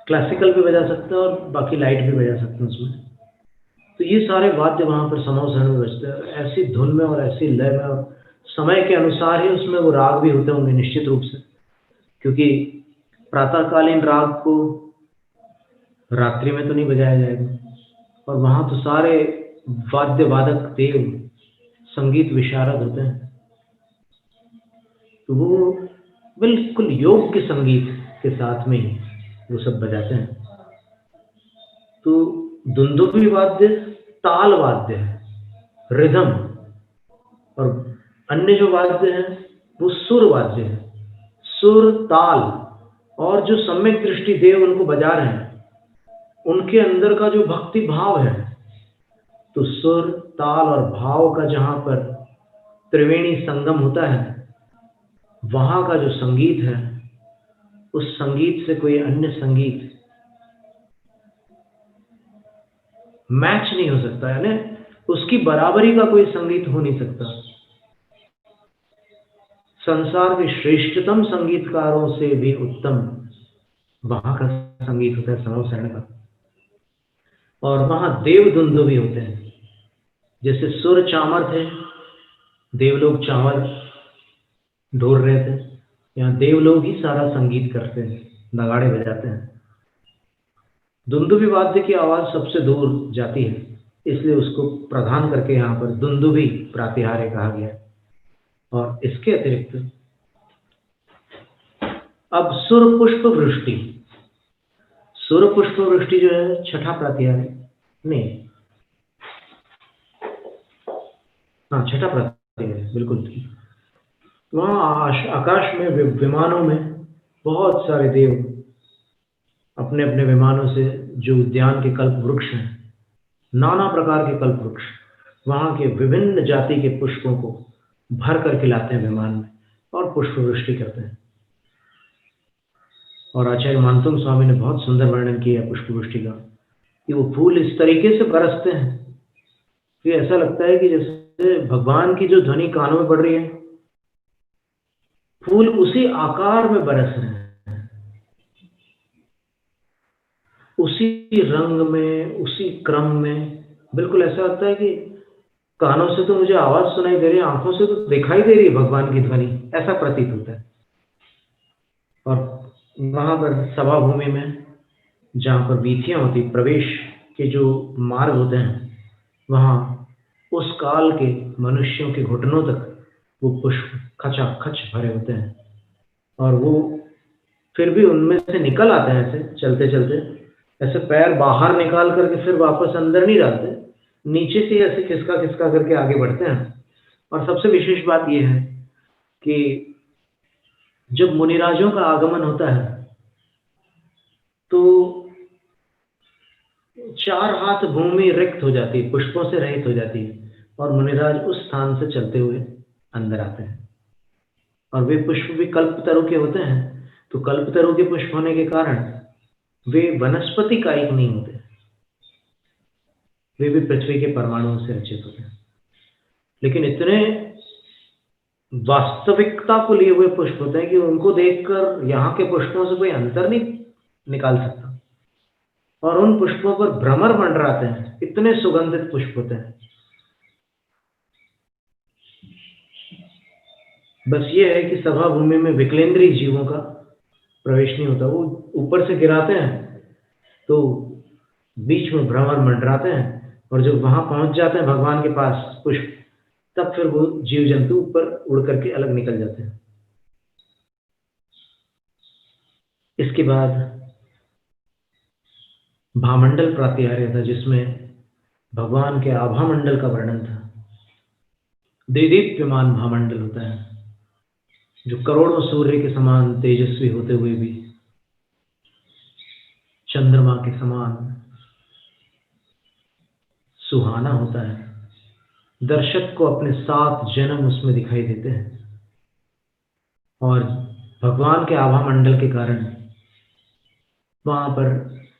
क्लासिकल भी बजा सकते हैं और बाकी लाइट भी बजा सकते हैं उसमें। तो ये सारे वाद्य वहाँ पर समोसरण में बजते हैं, ऐसी धुन में और ऐसी लय में, और समय के अनुसार ही उसमें वो राग भी होते होंगे निश्चित रूप से, क्योंकि प्रातःकालीन राग को रात्रि में तो नहीं बजाया जाएगा। और वहाँ तो सारे वाद्य वादक देव, संगीत विशारद होते हैं, तो वो बिल्कुल योग्य संगीत के साथ में ही वो सब बजाते हैं। तो दुंदुभी वाद्य ताल वाद्य है, रिदम, और अन्य जो वाद्य हैं वो सुर वाद्य है, सुर, ताल, और जो सम्यक दृष्टि देव उनको बजा रहे हैं उनके अंदर का जो भक्ति भाव है, तो सुर, ताल और भाव का जहाँ पर त्रिवेणी संगम होता है, वहाँ का जो संगीत है, उस संगीत से कोई अन्य संगीत मैच नहीं हो सकता, यानी उसकी बराबरी का कोई संगीत हो नहीं सकता। संसार के श्रेष्ठतम संगीतकारों से भी उत्तम वहां का संगीत होता है समोसरण का। और वहां देव दुंदुभी होते हैं, जैसे सुर चामर थे, देवलोग चावल ढोर रहे थे, यहाँ देवलोग ही सारा संगीत करते हैं, नगाड़े बजाते हैं। दुंदुभी वाद्य की आवाज सबसे दूर जाती है, इसलिए उसको प्रधान करके यहाँ पर दुंदुभी प्रातिहार्य कहा गया। और इसके अतिरिक्त अब सुर पुष्प वृष्टि, सुर पुष्प वृष्टि जो है छठा प्रातिहार्य नहीं, हाँ छठा प्रातिहार्य बिल्कुल ठीक। वहाँ आकाश में विमानों में बहुत सारे देव अपने अपने विमानों से, जो उद्यान के कल्प वृक्ष हैं, नाना प्रकार के कल्प वृक्ष, वहाँ के विभिन्न जाति के पुष्पों को भर करके लाते हैं विमान में और पुष्प वृष्टि करते हैं। और आचार्य मानतुंग स्वामी ने बहुत सुंदर वर्णन किया है पुष्प वृष्टि का, कि वो फूल इस तरीके से बरसते हैं कि ऐसा लगता है कि जैसे भगवान की जो ध्वनि कानों में पड़ रही है, फूल उसी आकार में बरस रहे हैं, उसी रंग में, उसी क्रम में। बिल्कुल ऐसा लगता है कि कानों से तो मुझे आवाज सुनाई दे रही है, आंखों से तो दिखाई दे रही है भगवान की ध्वनि, ऐसा प्रतीत होता है। और वहां पर सभा भूमि में जहां पर वीथियां होती, प्रवेश के जो मार्ग होते हैं, वहां उस काल के मनुष्यों के घुटनों तक वो पुष्प खचाखच भरे होते हैं। और वो फिर भी उनमें से निकल आते हैं, ऐसे चलते चलते, ऐसे पैर बाहर निकाल करके फिर वापस अंदर नहीं डालते, नीचे से ऐसे खिसका खिसका करके आगे बढ़ते हैं। और सबसे विशेष बात यह है कि जब मुनिराजों का आगमन होता है तो 4 हाथ भूमि रिक्त हो जाती है, पुष्पों से रहित हो जाती है, और मुनिराज उस स्थान से चलते हुए अंदर आते हैं। और वे पुष्प भी कल्पतरु के होते हैं, तो कल्पतरु के पुष्प होने के कारण वे वनस्पति कायिक नहीं होते, वे भी पृथ्वी के परमाणुओं से रचित होते हैं। लेकिन इतने वास्तविकता को लिए हुए पुष्प होते हैं कि उनको देखकर यहाँ के पुष्पों से कोई अंतर नहीं निकाल सकता, और उन पुष्पों पर भ्रमर मंडराते हैं, इतने सुगंधित पुष्प होते हैं। बस ये है कि सभा भूमि में विकलेंद्रीय जीवों का प्रवेश नहीं होता, वो ऊपर से गिराते हैं तो बीच में भ्रमर मंडराते हैं, और जब वहां पहुंच जाते हैं भगवान के पास पुष्प, तब फिर वो जीव जंतु ऊपर उड़ करके अलग निकल जाते हैं। इसके बाद भामंडल प्रातिहार्य था, जिसमें भगवान के आभा मंडल का वर्णन था। देदीप्यमान भामंडल होता है, जो करोड़ों सूर्य के समान तेजस्वी होते हुए भी चंद्रमा के समान सुहाना होता है। दर्शक को अपने 7 जन्म उसमें दिखाई देते हैं। और भगवान के आभा मंडल के कारण वहां पर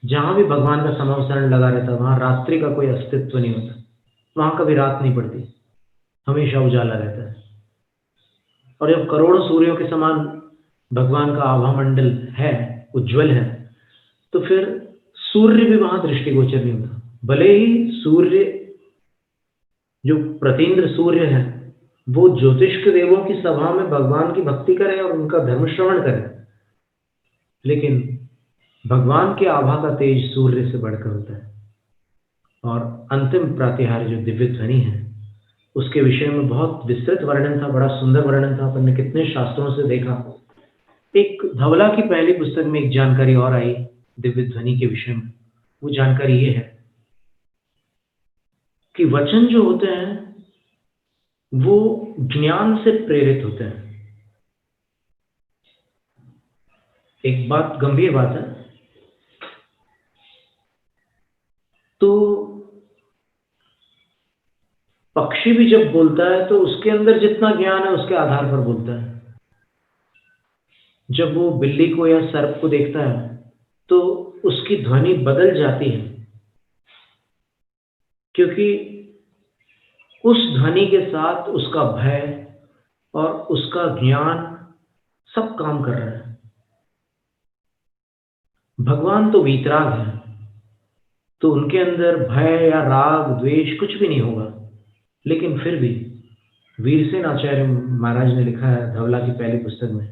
जहां भी भगवान का समावसरण लगा रहता है, वहां रात्रि का कोई अस्तित्व नहीं होता, वहां कभी रात नहीं पड़ती, हमेशा उजाला रहता है। और जब करोड़ों सूर्यों के समान भगवान का आभा मंडल है, उज्जवल है, तो फिर सूर्य भी वहां दृष्टिगोचर नहीं होता। भले ही सूर्य, जो प्रतीन्द्र सूर्य है, वो ज्योतिष्क देवों की सभा में भगवान की भक्ति करे और उनका धर्म श्रवण करे, लेकिन भगवान के आभा का तेज सूर्य से बढ़कर होता है। और अंतिम प्रातिहार्य जो दिव्य ध्वनि है, उसके विषय में बहुत विस्तृत वर्णन था, बड़ा सुंदर वर्णन था, अपन ने कितने शास्त्रों से देखा। एक धवला की पहली पुस्तक में एक जानकारी और आई दिव्य ध्वनि के विषय में। वो जानकारी ये है कि वचन जो होते हैं वो ज्ञान से प्रेरित होते हैं। एक बात, गंभीर बात है, तो पक्षी भी जब बोलता है तो उसके अंदर जितना ज्ञान है उसके आधार पर बोलता है। जब वो बिल्ली को या सर्प को देखता है तो उसकी ध्वनि बदल जाती है, क्योंकि उस ध्वनि के साथ उसका भय और उसका ज्ञान सब काम कर रहे हैं। भगवान तो वीतराग है, तो उनके अंदर भय या राग द्वेष कुछ भी नहीं होगा, लेकिन फिर भी वीरसेन आचार्य महाराज ने लिखा है धवला की पहली पुस्तक में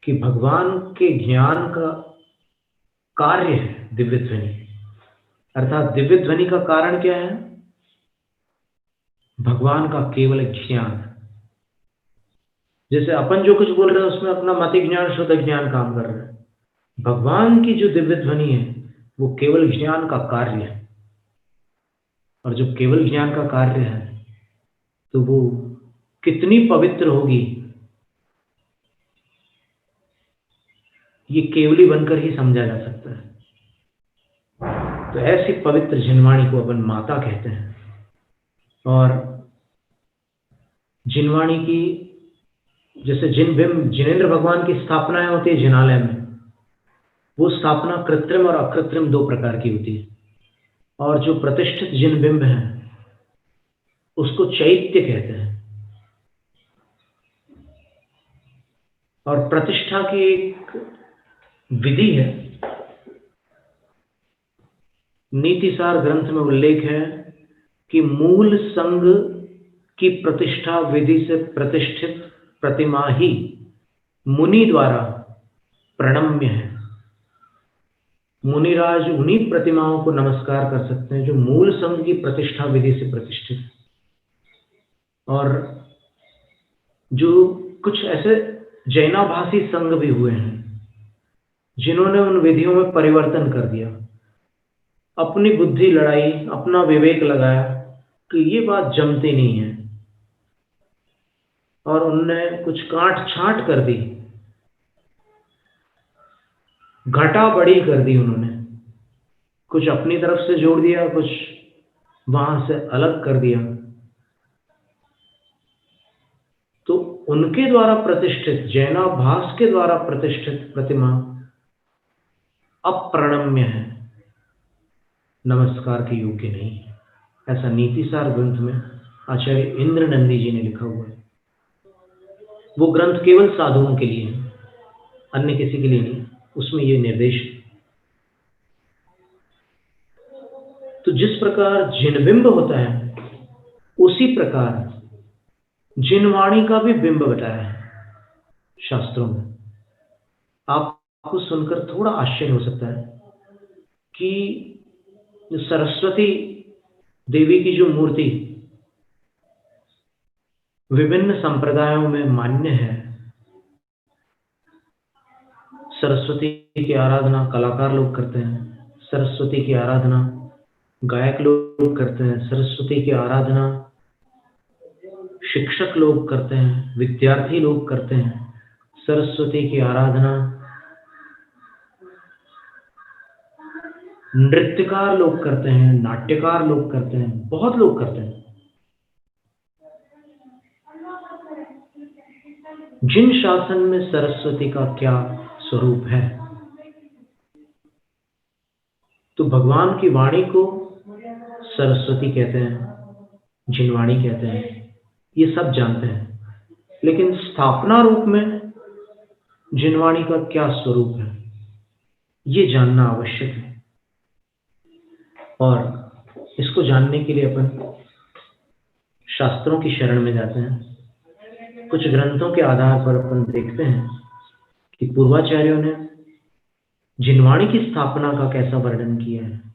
कि भगवान के ज्ञान का कार्य है दिव्य ध्वनि। अर्थात दिव्य ध्वनि का कारण क्या है? भगवान का केवल ज्ञान। जैसे अपन जो कुछ बोल रहे हैं उसमें अपना मति ज्ञान शुद्ध ज्ञान काम कर रहे हैं। भगवान की जो दिव्य ध्वनि है वो केवल ज्ञान का कार्य है, और जब केवल ज्ञान का कार्य है तो वो कितनी पवित्र होगी ये केवली बनकर ही समझा जा सकता है। तो ऐसी पवित्र जिनवाणी को अपन माता कहते हैं। और जिनवाणी की जैसे जिनेंद्र भगवान की स्थापनाएं होती है जिनालय में, वो स्थापना कृत्रिम और अकृत्रिम दो प्रकार की होती है। और जो प्रतिष्ठित जिनबिंब है उसको चैत्य कहते हैं। और प्रतिष्ठा की एक विधि है, नीतिसार ग्रंथ में उल्लेख है कि मूल संघ की प्रतिष्ठा विधि से प्रतिष्ठित प्रतिमा ही मुनि द्वारा प्रणम्य है। मुनिराज उन्हीं प्रतिमाओं को नमस्कार कर सकते हैं जो मूल संघ की प्रतिष्ठा विधि से प्रतिष्ठित है। और जो कुछ ऐसे जैनाभासी संघ भी हुए हैं जिन्होंने उन विधियों में परिवर्तन कर दिया, अपनी बुद्धि लड़ाई, अपना विवेक लगाया कि ये बात जमती नहीं है, और उनने कुछ काट छांट कर दी, घटा बढ़ी कर दी। उन्होंने कुछ अपनी तरफ से जोड़ दिया, कुछ वहां से अलग कर दिया। तो उनके द्वारा प्रतिष्ठित, जैनाभास के द्वारा प्रतिष्ठित प्रतिमा अप्रणम्य है, नमस्कार के योग्य नहीं है। ऐसा नीतिसार ग्रंथ में आचार्य इंद्र नंदी जी ने लिखा हुआ है। वो ग्रंथ केवल साधुओं के लिए है, अन्य किसी के लिए नहीं। उसमें ये निर्देश है। तो जिस प्रकार जिनबिंब होता है उसी प्रकार जिनवाणी का भी बिंब बताया है शास्त्रों में। आपको सुनकर थोड़ा आश्चर्य हो सकता है कि सरस्वती देवी की जो मूर्ति विभिन्न संप्रदायों में मान्य है, सरस्वती की आराधना कलाकार लोग करते हैं, सरस्वती की आराधना गायक लोग करते हैं, सरस्वती की आराधना शिक्षक लोग करते हैं, विद्यार्थी लोग करते हैं, सरस्वती की आराधना नृत्यकार लोग करते हैं, नाट्यकार लोग करते हैं, बहुत लोग करते हैं। जिन शासन में सरस्वती का क्या स्वरूप है, तो भगवान की वाणी को सरस्वती कहते हैं, जिनवाणी कहते हैं, ये सब जानते हैं। लेकिन स्थापना रूप में जिनवाणी का क्या स्वरूप है ये जानना आवश्यक है। और इसको जानने के लिए अपन शास्त्रों की शरण में जाते हैं। कुछ ग्रंथों के आधार पर अपन देखते हैं कि पूर्वाचार्यों ने जिनवाणी की स्थापना का कैसा वर्णन किया है।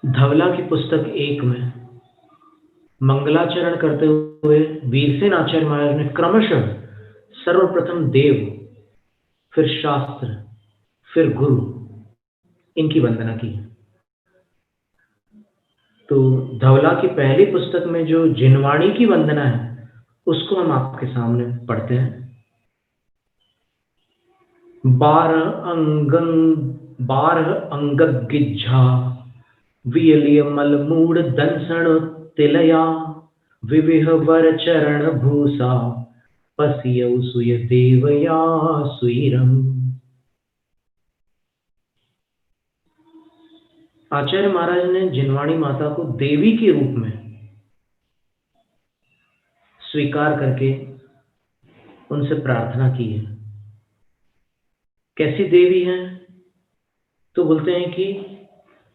धवला की पुस्तक 1 में मंगलाचरण करते हुए वीरसेन आचार्य महाराज ने क्रमशः सर्वप्रथम देव, फिर शास्त्र, फिर गुरु, इनकी वंदना की। तो धवला की पहली पुस्तक में जो जिनवाणी की वंदना है उसको हम आपके सामने पढ़ते हैं। 12 अंग गिज्झा वियलिय मलमूड दंसण तिलया विविह वर चरण भूसा पसियौ सुय देवया सुइरम। आचार्य महाराज ने जिनवाणी माता को देवी के रूप में स्वीकार करके उनसे प्रार्थना की है। कैसी देवी हैं? तो बोलते हैं कि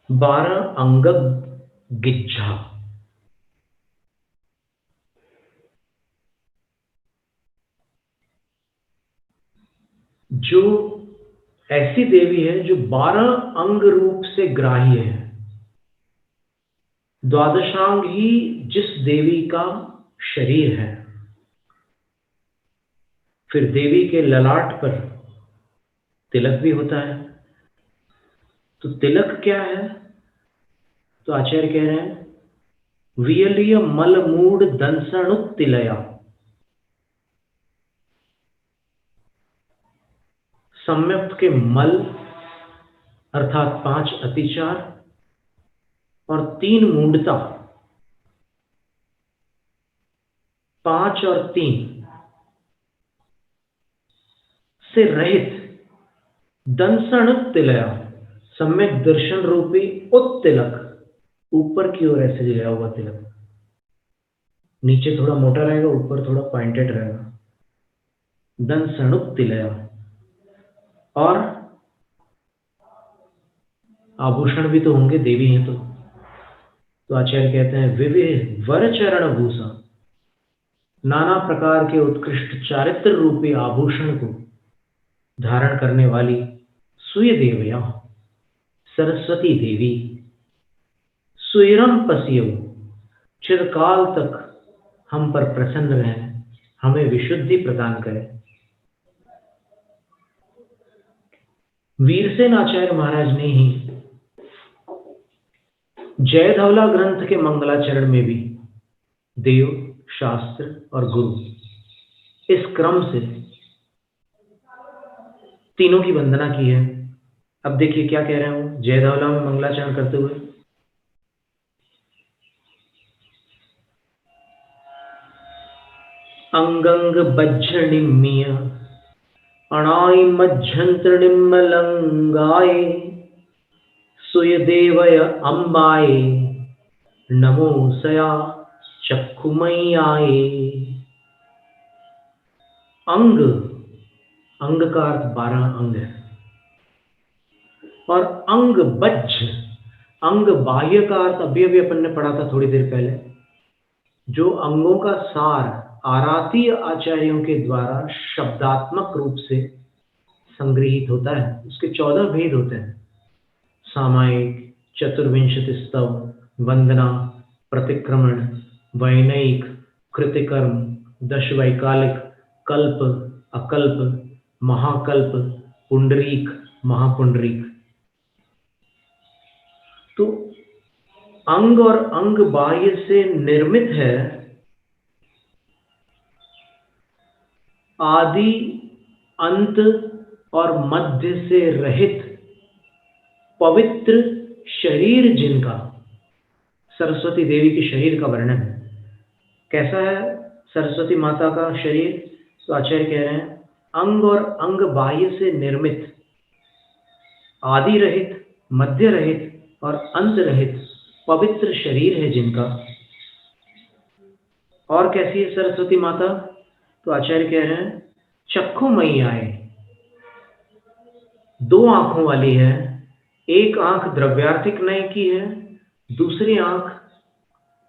12 अंगद गिज्झा। जो ऐसी देवी है जो 12 अंग रूप से ग्राह्य है। द्वादशांग ही जिस देवी का शरीर है। फिर देवी के ललाट पर तिलक भी होता है। तो तिलक क्या है? तो आचार्य कह रहे हैं वियलीय मलमूड दंसणुत्तिलया। सम्यक के मल अर्थात 5 अतिचार और 3 मूंडता, 5 और 3 से रहित दंसणुत्तिलया, सम्यक दर्शन रूपी उत्तिलक, ऊपर की ओर ऐसे गया हुआ तिलक, नीचे थोड़ा मोटा रहेगा, ऊपर थोड़ा पॉइंटेड रहेगा, दंसणुत्तिलया। और आभूषण भी तो होंगे, देवी हैं तो आचार्य कहते हैं विविध वरचरण भूषा, नाना प्रकार के उत्कृष्ट चारित्र रूपी आभूषण को धारण करने वाली सुय देवया, सरस्वती देवी, सुयरम पसियो, चिरकाल तक हम पर प्रसन्न रहें, हमें विशुद्धि प्रदान करें। वीरसेन आचार्य महाराज ने ही जय धवला ग्रंथ के मंगलाचरण में भी देव, शास्त्र और गुरु इस क्रम से तीनों की वंदना की है। अब देखिए क्या कह रहे हैं जय धवला में मंगलाचरण करते हुए। अंगंग बज्झनिम्य अणाई मज्झंत्र निम्मलंगाय सुयदेवय अंबाय नमो सया चक्षुमय्याय। अंग, अंग का अर्थ 12 अंग है। और अंग बज्झ, अंग बाह्य का अर्थ अभी अपन ने पढ़ा था थोड़ी देर पहले, जो अंगों का सार आरातीय आचार्यों के द्वारा शब्दात्मक रूप से संग्रहित होता है। उसके 14 भेद होते हैं, सामायिक, चतुर्विंशति स्तव, वंदना, प्रतिक्रमण, वैनयिक, कृतिकर्म, दशवैकालिक, कल्प, अकल्प, महाकल्प, पुंडरीक, महापुंडरीक। तो अंग और अंग बाह्य से निर्मित है आदि, अंत और मध्य से रहित पवित्र शरीर जिनका, सरस्वती देवी के शरीर का वर्णन है। कैसा है सरस्वती माता का शरीर? तो आचार्य कह रहे हैं अंग और अंग बाह्य से निर्मित, आदि रहित, मध्य रहित और अंत रहित पवित्र शरीर है जिनका। और कैसी है सरस्वती माता? तो आचार्य कह रहे हैं चक्षुमय्याय, 2 आंखों वाली है। एक आंख द्रव्यार्थिक नय की है, दूसरी आंख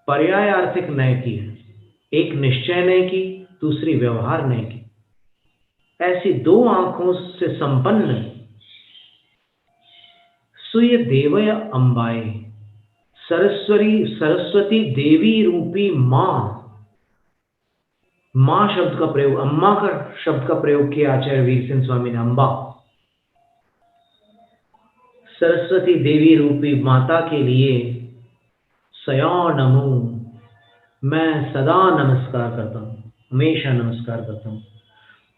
पर्यायार्थिक नय की है। एक निश्चय नय की, दूसरी व्यवहार नय की। ऐसी 2 आंखों से संपन्न सुय देवय अंबाए, सरस्वती देवी रूपी मां। मां शब्द का प्रयोग, अम्मा का शब्द का प्रयोग किया आचार्य वीरसेन स्वामी ने, अंबा। सरस्वती देवी रूपी माता के लिए सया नमो, मैं सदा नमस्कार करता हूं, हमेशा नमस्कार करता हूं।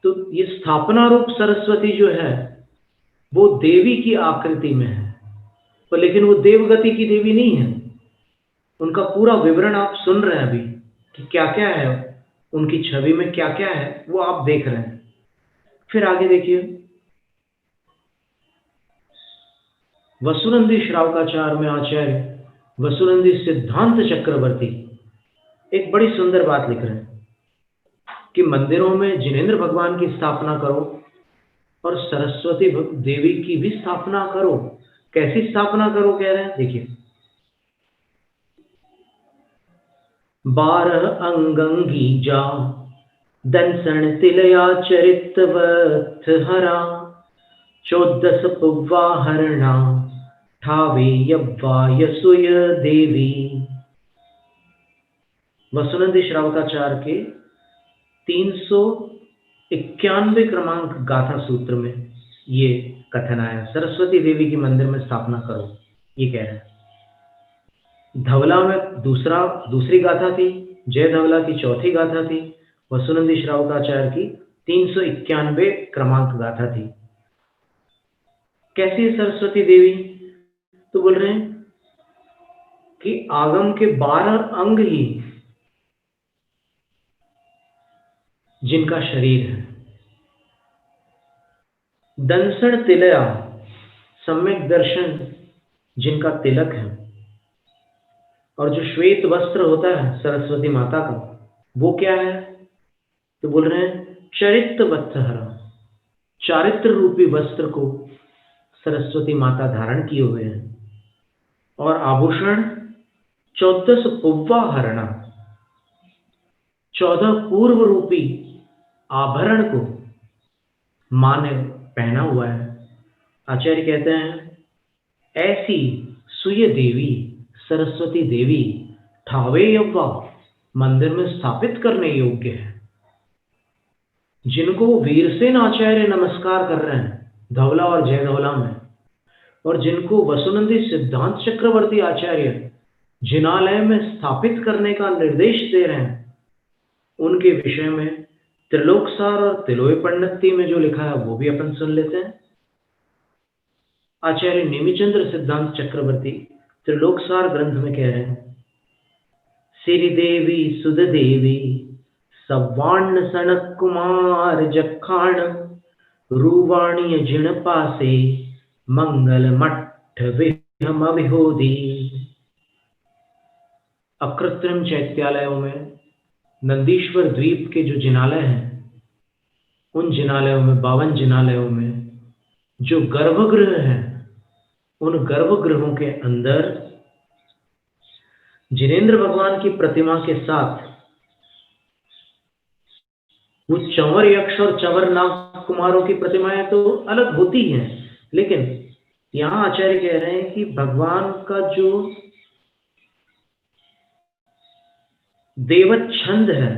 तो ये स्थापना रूप सरस्वती जो है वो देवी की आकृति में है, पर लेकिन वो देवगति की देवी नहीं है। उनका पूरा विवरण आप सुन रहे हैं अभी कि क्या क्या है उनकी छवि में, क्या क्या है वो आप देख रहे हैं। फिर आगे देखिए वसुनंदी श्रावकाचार में आचार्य वसुनंदी सिद्धांत चक्रवर्ती एक बड़ी सुंदर बात लिख रहे हैं कि मंदिरों में जिनेंद्र भगवान की स्थापना करो और सरस्वती देवी की भी स्थापना करो। कैसी स्थापना करो कह रहे हैं, देखिए। 12 अंगंगी जा दंसन तिलया चरितवत हरा 14 पुवाहरणा ठावे यव्वा यसूय देवी। वसुनंदी श्रावकाचार्य के 391 क्रमांक गाथा सूत्र में ये कथन आया, सरस्वती देवी की मंदिर में स्थापना करो, ये कह रहे हैं। धवला में दूसरी गाथा थी, जय धवला की चौथी गाथा थी, वसुनंदी श्रावकाचार्य की 391 क्रमांक गाथा थी। कैसी है सरस्वती देवी? तो बोल रहे हैं कि आगम के 12 अंग ही जिनका शरीर है, दंसण तिलया सम्यक दर्शन जिनका तिलक है, और जो श्वेत वस्त्र होता है सरस्वती माता का, वो क्या है? तो बोल रहे हैं चरित्रवत्सहरा, चारित्र रूपी वस्त्र को सरस्वती माता धारण किए हुए हैं। और आभूषण 14 पुव्वाहरणा, 14 पूर्व रूपी आभरण को मां ने पहना हुआ है। आचार्य कहते हैं ऐसी सुय देवी सरस्वती देवी ठावे यव्वा मंदिर में स्थापित करने योग्य है, जिनको वीरसेन आचार्य नमस्कार कर रहे हैं धवला और जय धवला में, और जिनको वसुनंदी सिद्धांत चक्रवर्ती आचार्य जिनालय में स्थापित करने का निर्देश दे रहे हैं, उनके विषय में त्रिलोकसार और तिलोय पंडिती में जो लिखा है वो भी अपन सुन लेते हैं। आचार्य नेमिचंद्र सिद्धांत चक्रवर्ती त्रिलोकसार ग्रंथ में कह रहे हैं, श्री देवी सुध देवी सवार्ण सनक कुमार जखाण रूवाणी जिण पासे मंगल मठ विहम विहोदी। अकृत्रिम चैत्यालयों में नंदीश्वर द्वीप के जो जिनालय हैं, उन जिनालयों में 52 जिनालयों में जो गर्भगृह हैं, उन गर्भगृहों के अंदर जिनेंद्र भगवान की प्रतिमा के साथ वो चंवर यक्ष और चंवर नाग कुमारों की प्रतिमाएं तो अलग होती हैं, लेकिन यहां आचार्य कह रहे हैं कि भगवान का जो देवच्छंद है,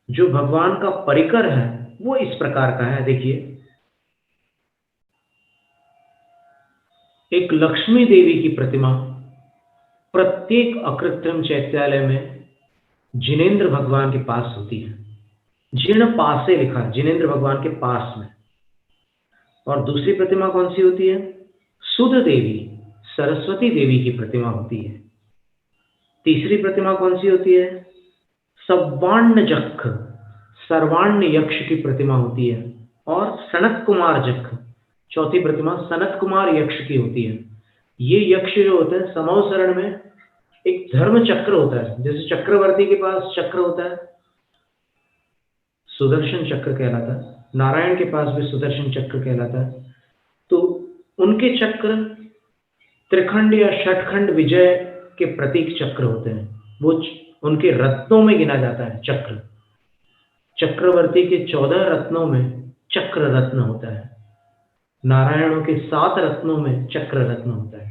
जो भगवान का परिकर है, वो इस प्रकार का है। देखिए, एक लक्ष्मी देवी की प्रतिमा प्रत्येक अकृत्रिम चैत्यालय में जिनेंद्र भगवान के पास होती है। जिण पासे लिखा, जिनेंद्र भगवान के पास में। और दूसरी प्रतिमा कौन सी होती है? सुध देवी सरस्वती देवी की प्रतिमा होती है। तीसरी प्रतिमा कौन सी होती है? सवार्ण जख सर्वाण्य यक्ष की प्रतिमा होती है। और सनत कुमार जख चौथी प्रतिमा सनत कुमार यक्ष की होती है। ये यक्ष जो होते हैं समवसरण में एक धर्म चक्र होता है, जैसे चक्रवर्ती के पास चक्र होता है सुदर्शन चक्र कहलाता है, नारायण के पास भी सुदर्शन चक्र कहलाता है। तो उनके चक्र त्रिखंड या षटखंड विजय के प्रतीक चक्र होते हैं, वो उनके रत्नों में गिना जाता है चक्र। चक्रवर्ती के 14 रत्नों में चक्र रत्न होता है, नारायणों के 7 रत्नों में चक्र रत्न होता है।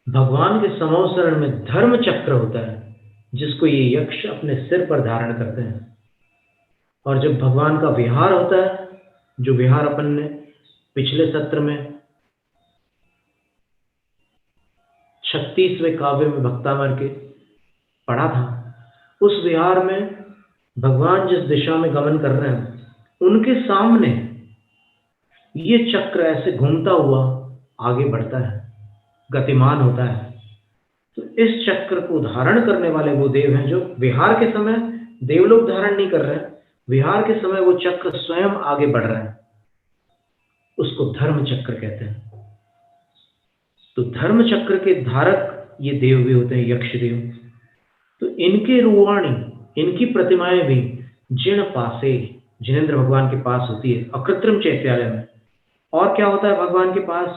भगवान के समवसरण में धर्म चक्र होता है, जिसको ये यक्ष अपने सिर पर धारण करते हैं। और जब भगवान का विहार होता है, जो विहार अपन ने पिछले सत्र में 36वें काव्य में भक्तामर के पढ़ा था, उस विहार में भगवान जिस दिशा में गमन कर रहे हैं, उनके सामने ये चक्र ऐसे घूमता हुआ आगे बढ़ता है, गतिमान होता है। तो इस चक्र को धारण करने वाले वो देव हैं जो विहार के समय देवलोक धारण नहीं कर रहे हैं, विहार के समय वो चक्र स्वयं आगे बढ़ रहा है, उसको धर्म चक्र कहते हैं। तो धर्म चक्र के धारक ये देव भी होते हैं, यक्ष देव। तो इनके रूवाणी, इनकी प्रतिमाएं भी जिन पासे, जिनेंद्र भगवान के पास होती है अकृत्रिम चैत्यालय में। और क्या होता है भगवान के पास?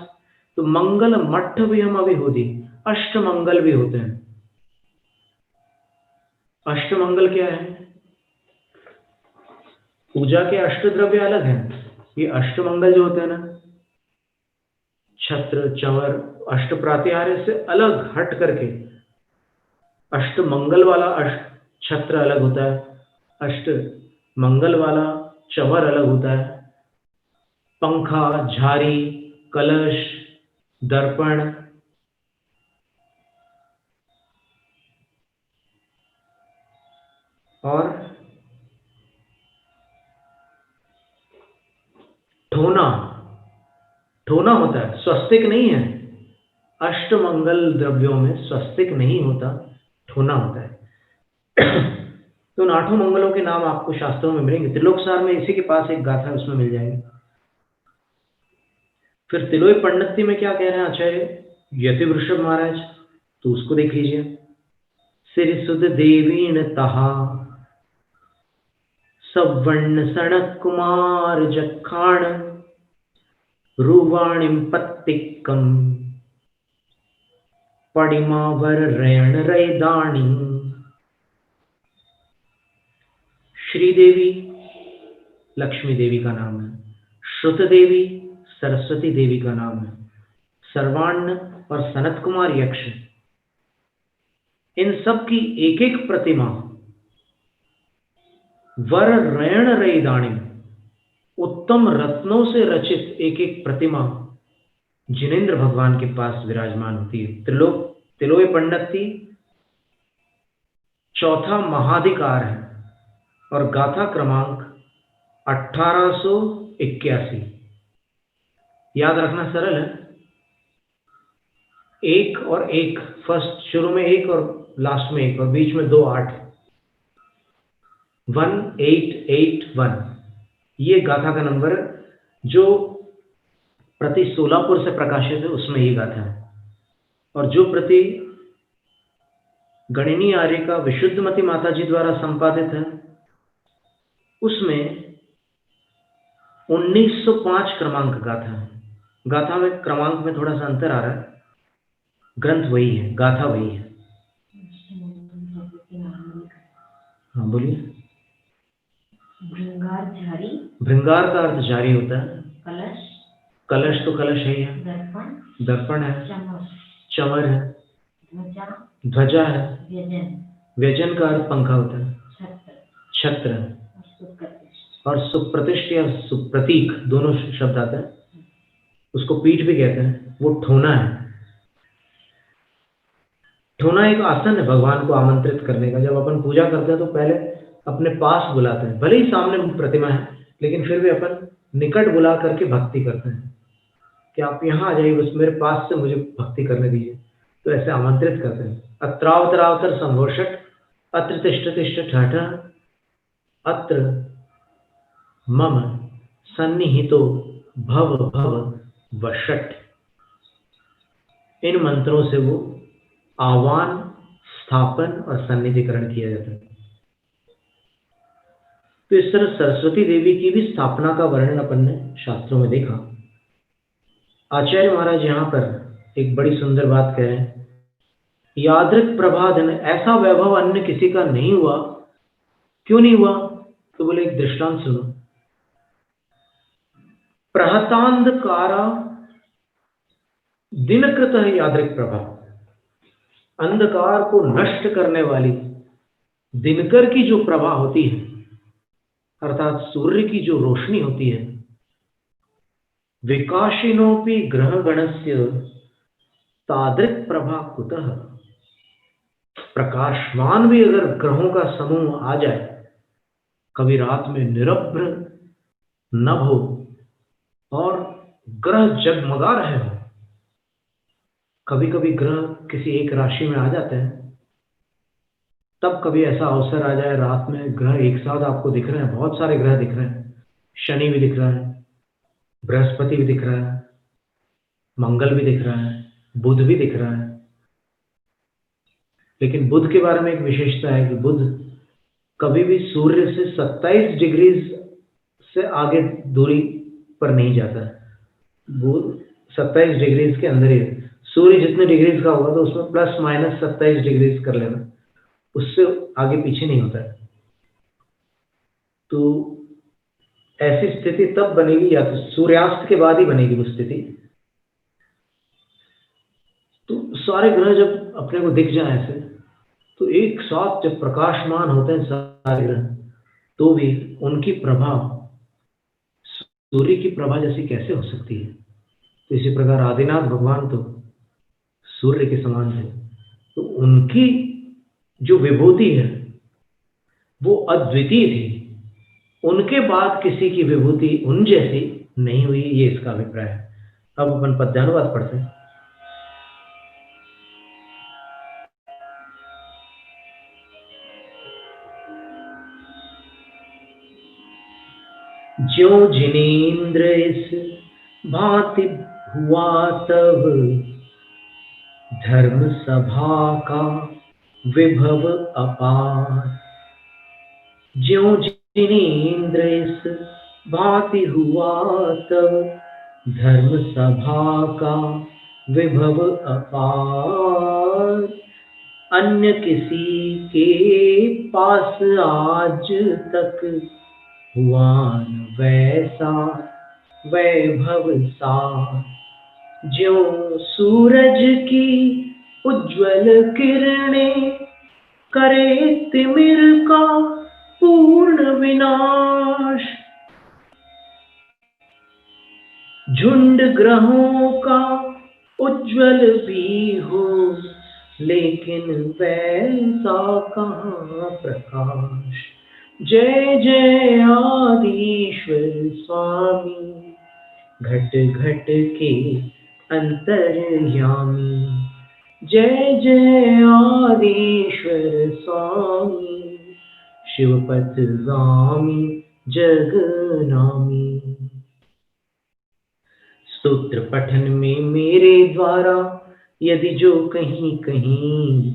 तो मंगल मठ भी हम अभी होती, अष्टमंगल भी होते हैं। अष्टमंगल क्या है? पूजा के अष्टद्रव्य अलग हैं, ये अष्टमंगल जो होते हैं ना, छत्र, चंवर, अष्ट प्रातिहार्य से अलग हट करके अष्ट मंगल वाला छत्र अलग होता है, अष्ट मंगल वाला चंवर अलग होता है, पंखा, झारी, कलश, दर्पण, और ठोना। ठोना होता है, स्वस्तिक नहीं है। अष्टमंगल द्रव्यों में स्वस्तिक नहीं होता, ठोना होता है। तो उन आठों मंगलों के नाम आपको शास्त्रों में मिलेंगे। त्रिलोकसार में इसी के पास एक गाथा उसमें मिल जाएगी। फिर तिलोई पंडिती में क्या कह रहे हैं आचार्य यति वृषभ महाराज, तो उसको देख लीजिए। सिर सुध देवीण तहा सवर्ण सणक कुमार जखाण रूवाणिम पत्तिकम पडिमावर रयण रैदाणी। श्रीदेवी लक्ष्मी देवी का नाम है, श्रुत देवी सरस्वती देवी का नाम है, सर्वाण्ण और सनत कुमार यक्ष, इन सब की एक एक प्रतिमा वर रयण रैदाणी, उत्तम रत्नों से रचित एक एक प्रतिमा जिनेंद्र भगवान के पास विराजमान होती है। तिलोय पंडिती चौथा महाधिकार है और गाथा क्रमांक 1881। याद रखना सरल है, एक और एक, फर्स्ट शुरू में एक और लास्ट में एक और बीच में 2 8, 1881 ये गाथा का नंबर जो प्रति सोलापुर से प्रकाशित है उसमें ये गाथा है। और जो प्रति गणिनी आर्य का विशुद्धमती माता जी द्वारा संपादित है उसमें 1905 क्रमांक गाथा है। गाथा में क्रमांक में थोड़ा सा अंतर आ रहा है, ग्रंथ वही है, गाथा वही है। हाँ बोलिए। भृंगार झारी, भृंगार का अर्थ जारी होता है। कलश, कलश तो कलश है, दर्पण, दर्पण है, चमर, चमर है, ध्वजा, ध्वजा है, व्यजन, व्यजन का अर्थ पंखा होता है, छत्र, छत्र और सुप्रतिष्ठ। और सुप्रतिष्ठ या सुप्रतीक दोनों शब्द आते हैं, उसको पीठ भी कहते हैं। वो ठोना है। ठोना एक आसन है भगवान को आमंत्रित करने का। जब अपन पूजा करते हैं तो पहले अपने पास बुलाते हैं, भले ही सामने प्रतिमा है लेकिन फिर भी अपन निकट बुला करके भक्ति करते हैं कि आप यहाँ आ जाइए, बस मेरे पास से मुझे भक्ति करने दीजिए। तो ऐसे आमंत्रित करते हैं। अत्रावतरावतर संघोषट अत्र तिष्ठ तिष्ठ ठठ अत्र मम सन्निहितो भव भव वषट। इन मंत्रों से वो आह्वान, स्थापन और सन्निधिकरण किया जाता है। तो इस तरह सरस्वती देवी की भी स्थापना का वर्णन अपन ने शास्त्रों में देखा। आचार्य महाराज यहाँ पर एक बड़ी सुंदर बात कह रहे हैं, यादृक प्रभाधन, ऐसा वैभव अन्य किसी का नहीं हुआ। क्यों नहीं हुआ? तो बोले एक दृष्टांत सुनो। प्रहतांधकारा दिनकृत है यादृक प्रभा, अंधकार को नष्ट करने वाली दिनकर की जो प्रभा होती है, अर्थात सूर्य की जो रोशनी होती है, विकाशिनोपि ग्रह गणस्य तादृक प्रभा कुतः। प्रकाशमान भी अगर ग्रहों का समूह आ जाए, कभी रात में निरभ्र नभ हो और ग्रह जगमगा रहे हो, कभी कभी ग्रह किसी एक राशि में आ जाते हैं तब कभी ऐसा अवसर आ जाए रात में ग्रह एक साथ आपको दिख रहे हैं, बहुत सारे ग्रह दिख रहे हैं, शनि भी दिख रहा है, बृहस्पति भी दिख रहा है, मंगल भी दिख रहा है, बुध भी दिख रहा है। लेकिन बुध के बारे में एक विशेषता है कि बुध कभी भी सूर्य से 27 डिग्री से आगे दूरी पर नहीं जाता है। बुध 27 डिग्री के अंदर ही है। सूर्य जितने डिग्रीज का होगा तो उसमें प्लस माइनस 27 डिग्री कर लेना, उससे आगे पीछे नहीं होता है। तो ऐसी स्थिति तब बनेगी या तो सूर्यास्त के बाद ही बनेगी वो स्थिति। तो सारे ग्रह जब अपने को दिख जाए ऐसे, तो एक साथ जब प्रकाशमान होते हैं सारे ग्रह, तो भी उनकी प्रभा सूर्य की प्रभा जैसी कैसे हो सकती है। तो इसी प्रकार आदिनाथ भगवान तो सूर्य के समान थे, तो उनकी जो विभूति है वो अद्वितीय थी। उनके बाद किसी की विभूति उन जैसी नहीं हुई, ये इसका अभिप्राय है। अब अपन पद्यानुवाद पढ़ते हैं। ज्यों जिनेन्द्र इस भांति हुआ तब, धर्म सभा का विभव अपार। ज्यों जिनेन्द्र इस भांति हुआ तब, धर्म सभा का विभव अपार। अन्य किसी के पास आज तक हुआ न वैसा वैभव सा। ज्यों सूरज की उज्ज्वल किरणें करे तिमिर का पूर्ण विनाश। झुंड ग्रहों का उज्ज्वल भी हो, लेकिन वैसा कहाँ प्रकाश। जय जय आदिश्वर स्वामी, घट घट के अंतर्यामी। जय जय आदिश्वर स्वामी, शिवपथगामी जगनामी। स्तोत्र पठन में मेरे द्वारा यदि जो कहीं कहीं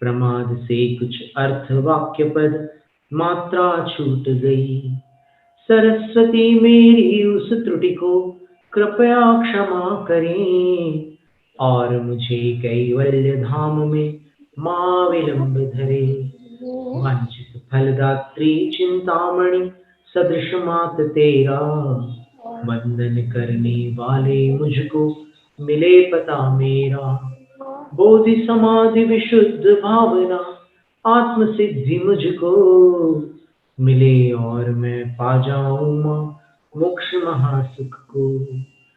प्रमाद से कुछ अर्थ वाक्य पद मात्रा छूट गई, सरस्वती मेरी उस त्रुटि को कृपया क्षमा करें, और मुझे कैवल्य धाम में मां विलंब धरे। वांछित फलदात्री चिंतामणि सदृश मात तेरा, वंदन करने वाले मुझको मिले पता मेरा। बोधि समाधि विशुद्ध भावना आत्म सिद्धि मुझको मिले, और मैं पा जाऊं मां मोक्ष महासुख को।